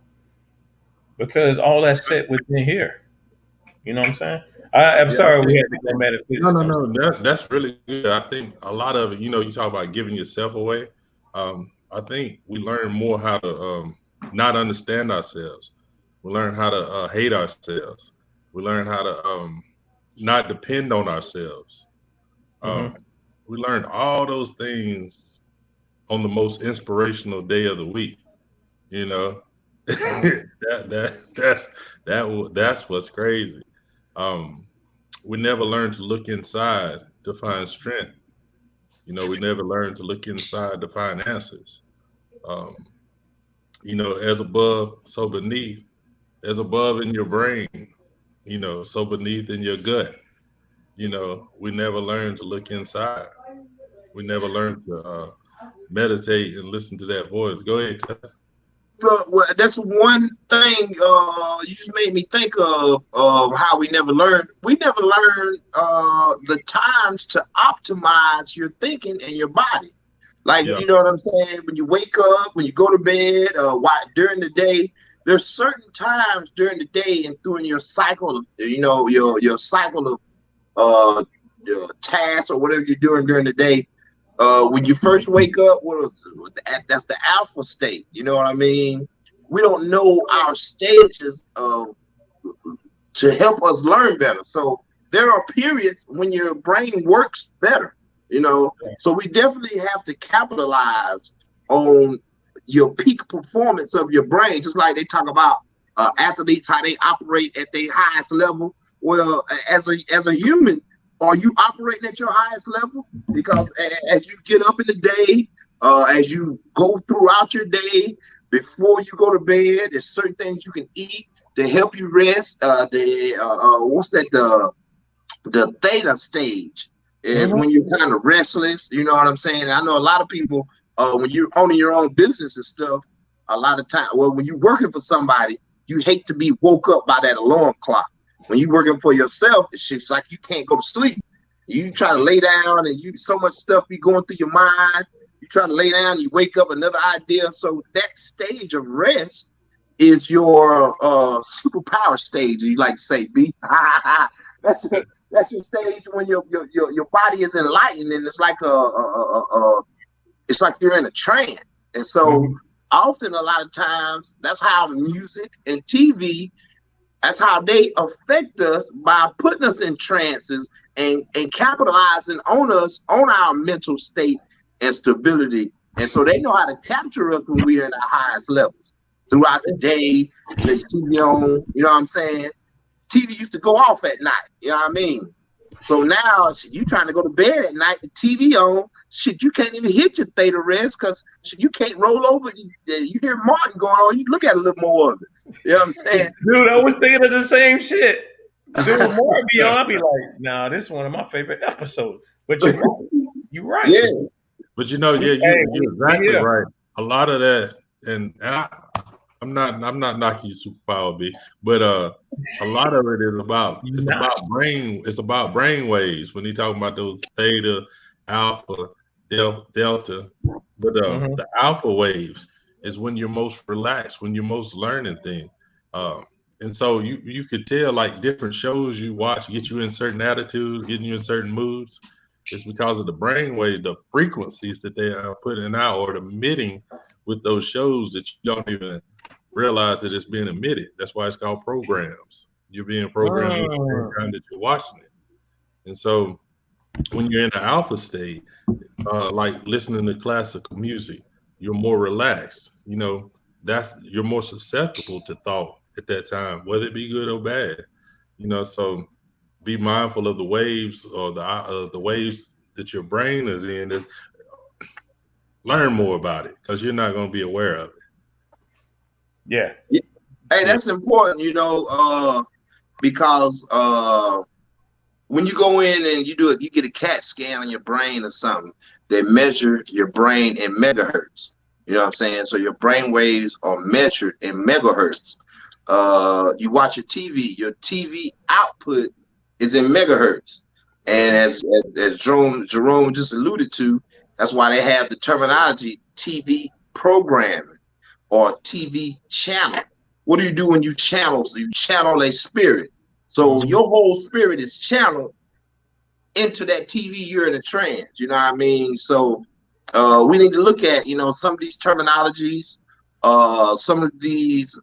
because all that's set within here. You know what I'm saying? I'm Yeah, I sorry we think had to go no, no, metaphysical. no. That's really good. I think a lot of it, you talk about giving yourself away. I think we learn more how to not understand ourselves. We learn how to hate ourselves. We learn how to not depend on ourselves. Hmm. Um, we learned all those things on the most inspirational day of the week. You know, Hmm. that's what's crazy. Um, we never learn to look inside to find strength. We never learn to look inside to find answers. Um, as above, so beneath, as above in your brain, so beneath in your gut. We never learn to look inside. We never learn to meditate and listen to that voice. Go ahead. Well, that's one thing you just made me think of how we never learned. We never learned the times to optimize your thinking and your body. Like, Yeah, you know what I'm saying? When you wake up, when you go to bed, during the day, there's certain times during the day and during your cycle, your cycle of your tasks or whatever you're doing during the day. When you first wake up, that's the alpha state. You know what I mean? We don't know our stages to help us learn better. So there are periods when your brain works better. So we definitely have to capitalize on your peak performance of your brain, just like they talk about athletes, how they operate at their highest level. Well, as a human, are you operating at your highest level? Because as you get up in the day, as you go throughout your day, before you go to bed, there's certain things you can eat to help you rest. What's that? The theta stage is when you're kind of restless. You know what I'm saying? I know a lot of people, when you're owning your own business and stuff, a lot of time, well, when you're working for somebody, you hate to be woke up by that alarm clock. When you're working for yourself, it's just like you can't go to sleep. You try to lay down and so much stuff be going through your mind. You try to lay down, you wake up, another idea. So that stage of rest is your superpower stage. You like to say, B. that's that's your stage when your body is enlightened, and it's like it's like you're in a trance. And so often, a lot of times, that's how music and TV, that's how they affect us by putting us in trances and capitalizing on us, on our mental state and stability. And so they know how to capture us when we're in our highest levels throughout the day. The TV on, you know what I'm saying? TV used to go off at night, you know what I mean? So now you trying to go to bed at night, the TV on, shit, you can't even hit your theta rest because you can't roll over. You hear Martin going on, you look at a little more of it. You know what I'm saying? Dude, I was thinking of the same shit. Dude, Martin be on, I'll be like, nah, this is one of my favorite episodes. But you're right. You're right. Yeah. But you know, yeah, you're exactly right. A lot of that, and I'm not knocking you, superpower B, but a lot of it is about about brain waves when you talking about those theta, alpha, delta. But the alpha waves is when you're most relaxed, when you're most learning things. And so you could tell, like, different shows you watch get you in certain attitudes, getting you in certain moods. It's because of the brainwave, the frequencies that they are putting out or emitting with those shows that you don't even realize that it's being emitted. That's why it's called programs. You're being programmed with the same time that you're watching it. And so when you're in the alpha state, like listening to classical music, you're more relaxed. You know, you're more susceptible to thought at that time, whether it be good or bad. You know, so be mindful of the waves or the waves that your brain is in. Learn more about it because you're not going to be aware of it. Yeah. Hey, that's important, you know, because when you go in and you get a CAT scan on your brain or something, they measure your brain in megahertz. You know what I'm saying? So your brain waves are measured in megahertz. You watch your TV output is in megahertz. And as Jerome just alluded to, that's why they have the terminology TV programming or TV channel. What do you do when you channel? So you channel a spirit. So your whole spirit is channeled into that TV. You're in a trance. You know what I mean? So we need to look at, you know, some of these terminologies, some of these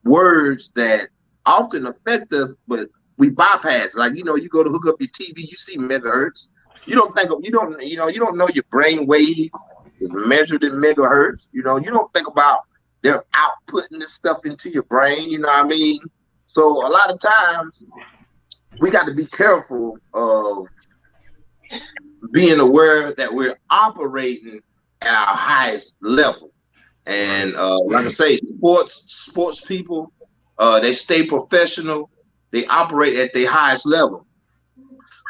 words that often affect us, but we bypass. Like, you know, you go to hook up your TV, you see megahertz. You don't know your brain waves is measured in megahertz. You know, you don't think about them outputting this stuff into your brain. You know what I mean? So a lot of times we got to be careful of being aware that we're operating at our highest level. And like I say, sports people, they stay professional. They operate at their highest level.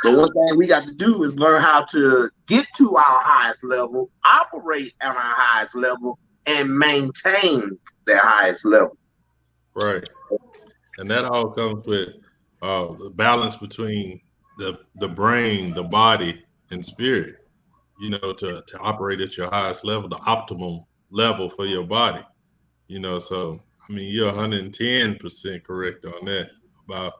So one thing we got to do is learn how to get to our highest level, operate at our highest level, and maintain their highest level. Right. And that all comes with the balance between the brain, the body, and spirit, you know, to operate at your highest level, the optimum level for your body. You know, so I mean, you're 110% correct on that about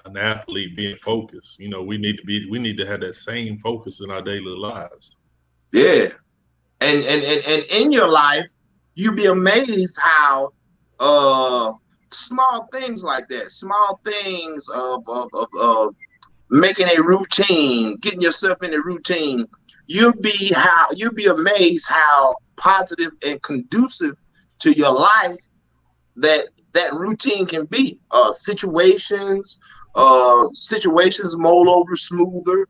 an athlete being focused. You know, we need to have that same focus in our daily lives. Yeah, and in your life, you'd be amazed how small things like that, small things of making a routine, getting yourself in a routine. you'll be amazed how positive and conducive to your life that routine can be. Situations mull over smoother,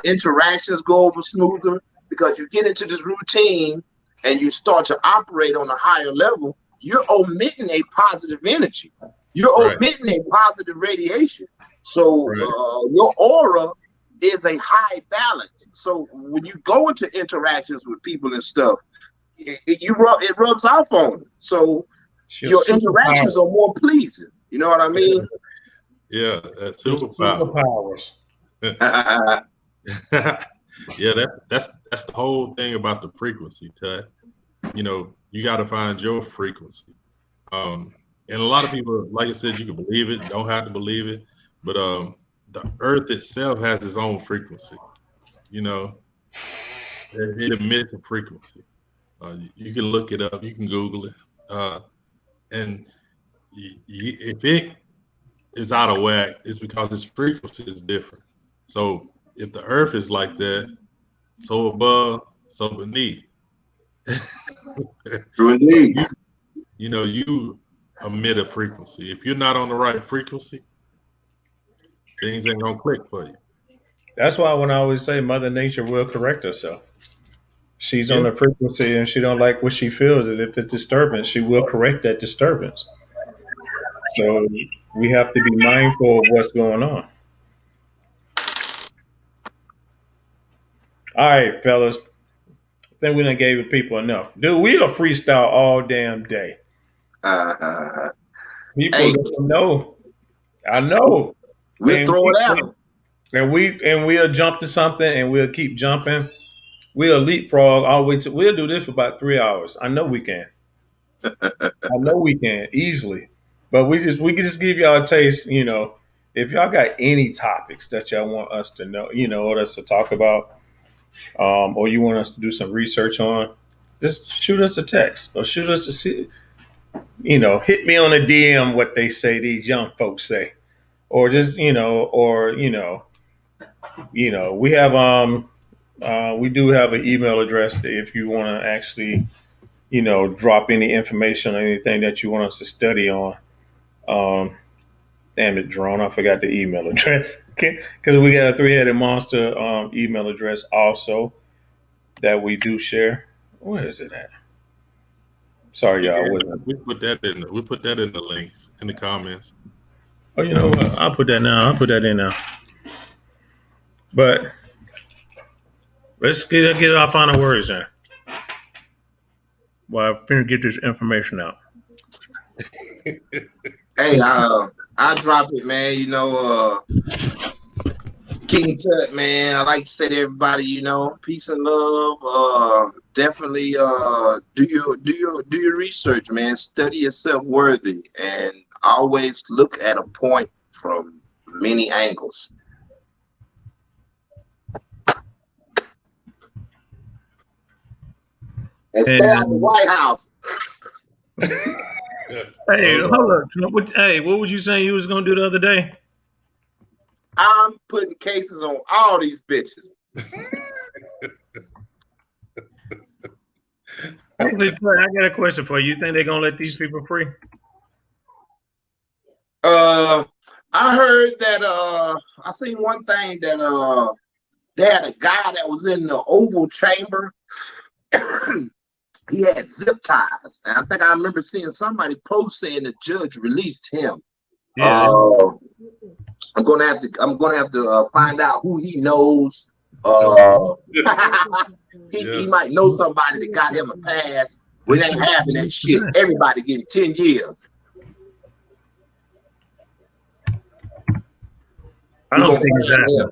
interactions go over smoother because you get into this routine and you start to operate on a higher level. You're omitting a positive energy. You're omitting a positive radiation. So your aura is a high balance. So when you go into interactions with people and stuff, it rubs off on them. So your interactions are more pleasing. You know what I mean? Yeah, superpowers. Yeah, that's the whole thing about the frequency, Tut. You know, you got to find your frequency. And a lot of people, like I said, you can believe it, don't have to believe it, but the Earth itself has its own frequency. You know, it emits a frequency. You can look it up, you can Google it, and if it is out of whack, it's because its frequency is different. So if the Earth is like that, so above, so beneath. So you emit a frequency. If you're not on the right frequency, things ain't gonna click for you. That's why when I always say Mother Nature will correct herself. She's on a frequency and she don't like what she feels, and if it's disturbance, she will correct that disturbance. So we have to be mindful of what's going on. All right, fellas. I think we done gave the people enough. Dude, we a freestyle all damn day. People don't know. I know. We'll throw it out. And we'll jump to something and we'll keep jumping. We'll leapfrog all the way to. We'll do this for about 3 hours. I know we can. I know we can easily. But we can just give y'all a taste. You know, if y'all got any topics that y'all want us to know, you know, or us to talk about, or you want us to do some research on, just shoot us a text or shoot us a, you know, hit me on a DM. What they say, these young folks say, or just we have we do have an email address if you want to actually, you know, drop any information or anything that you want us to study on. Damn it, drone! I forgot the email address because we got a three-headed monster email address also that we do share. Where is it at? Sorry, y'all. We put that in the links in the comments. Oh, you know what? I'll put that now. I'll put that in now. But let's get our final words in. While I finish get this information out. Hey, I'll drop it, man. You know, King Tut, man. I like to say to everybody, you know, peace and love. Definitely do your research, man. Study yourself worthy, and always look at a point from many angles. And stay out of the White House. Hey, hold up. Hey, what would you say you was gonna do the other day? I'm putting cases on all these bitches. I got a question for you. You think they're gonna let these people free? I heard that I seen one thing that they had a guy that was in the Oval Chamber. He had zip ties, and I think I remember seeing somebody post saying the judge released him. Yeah. I'm gonna have to find out who he knows. He might know somebody that got him a pass. We ain't having that shit. Everybody getting 10 years. I don't think it's happening.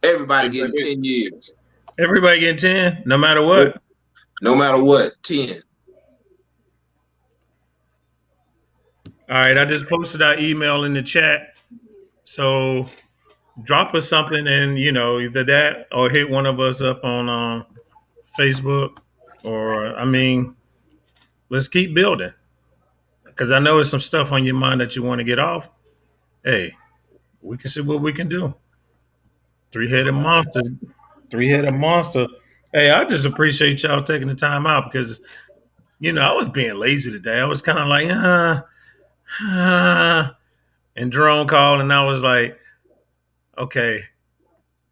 Everybody getting 10 years. Everybody getting 10, no matter what? No matter what, 10. All right, I just posted our email in the chat. So drop us something and, you know, either that or hit one of us up on Facebook. Or, I mean, let's keep building. Because I know there's some stuff on your mind that you want to get off. Hey, We can see what we can do. Three-headed monster. Three-headed monster. Hey, I just appreciate y'all taking the time out because I was being lazy today. I was kind of like, and Jerome called, and I was like, okay,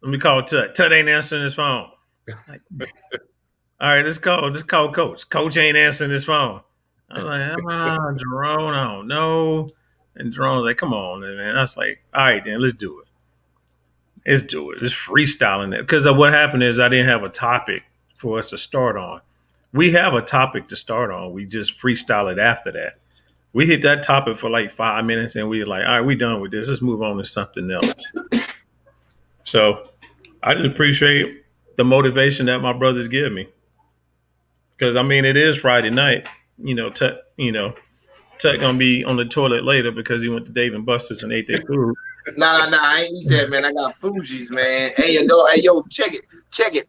let me call Tut. Tut ain't answering his phone. Like, all right, let's call Coach. Coach ain't answering his phone. I was like, Jerome, I don't know. And Jerome was like, come on, man. I was like, all right, then let's do it. Let's do it. Let's freestyling it. Because what happened is I didn't have a topic for us to start on. We have a topic to start on. We just freestyle it after that. We hit that topic for like 5 minutes and we were like, all right, we done with this. Let's move on to something else. So I just appreciate the motivation that my brothers give me. Because I mean, it is Friday night. Tech gonna be on the toilet later because he went to Dave and Buster's and ate their food. Nah, I ain't eat that, man. I got Fuji's, man. Hey, yo, check it.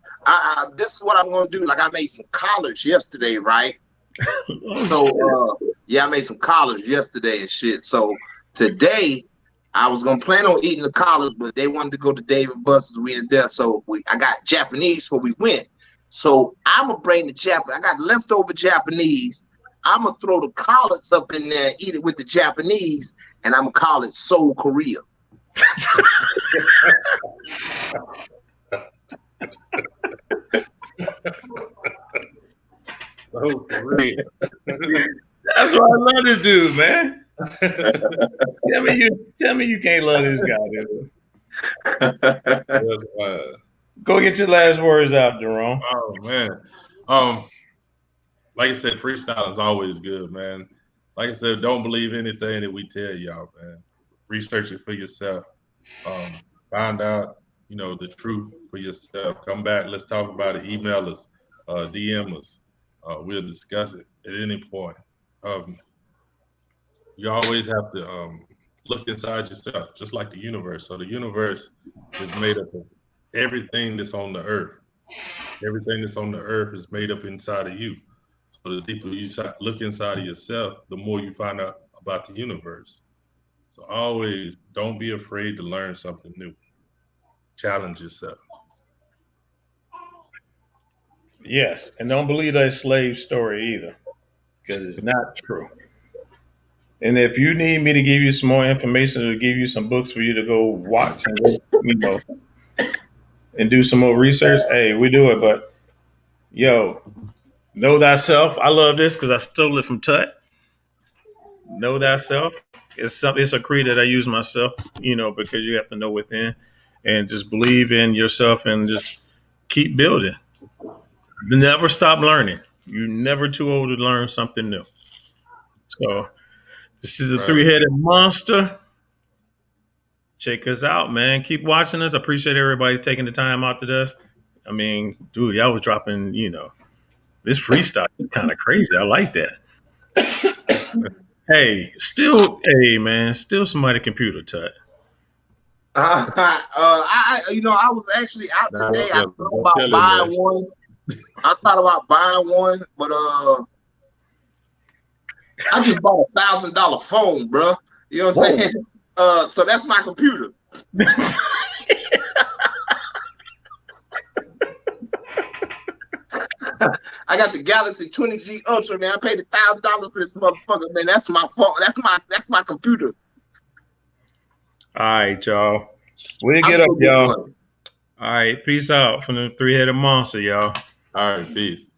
This is what I'm gonna do. Like, I made some collards yesterday, right? So, yeah, I made some collards yesterday and shit. So today, I was gonna plan on eating the collards, but they wanted to go to Dave and Buster's. We in there, so I got Japanese, so we went. So I'm gonna bring the Japanese. I got leftover Japanese. I'm gonna throw the collards up in there, eat it with the Japanese, and I'm gonna call it Seoul Korea. Oh, great. That's why I love this dude, man. Tell me you can't love this guy, dude. Go get your last words out, Jerome. Oh man. Like I said, freestyle is always good, man. Like I said, don't believe anything that we tell y'all, man. Research it for yourself. Find out, the truth for yourself. Come back. Let's talk about it. Email us, DM us. We'll discuss it at any point. You always have to look inside yourself, just like the universe. So the universe is made up of everything that's on the earth. Everything that's on the earth is made up inside of you. So the deeper you look inside of yourself, the more you find out about the universe. So always don't be afraid to learn something new. Challenge yourself. Yes, and don't believe that slave story either, because it's not true. And if you need me to give you some more information or give you some books for you to go watch and and do some more research, hey, we do it. But yo, know thyself. I love this because I stole it from Tut. Know thyself. It's a creed that I use myself, because you have to know within and just believe in yourself and just keep building. Never stop learning. You're never too old to learn something new. So this is a three-headed monster. Check us out, man. Keep watching us. I appreciate everybody taking the time out to this. I mean, dude, y'all was dropping, this freestyle is kind of crazy. I like that. Hey, man, steal somebody's computer, Tut. I was actually out today. I thought about buying one. But I just bought $1,000 phone, bro. You know what I'm saying? So that's my computer. I got the Galaxy 20G Ultra, man. I paid $1,000 for this motherfucker, man. That's my phone. That's my computer. All right, y'all. We'll get up, y'all. All right, peace out from the three-headed monster, y'all. All right, peace.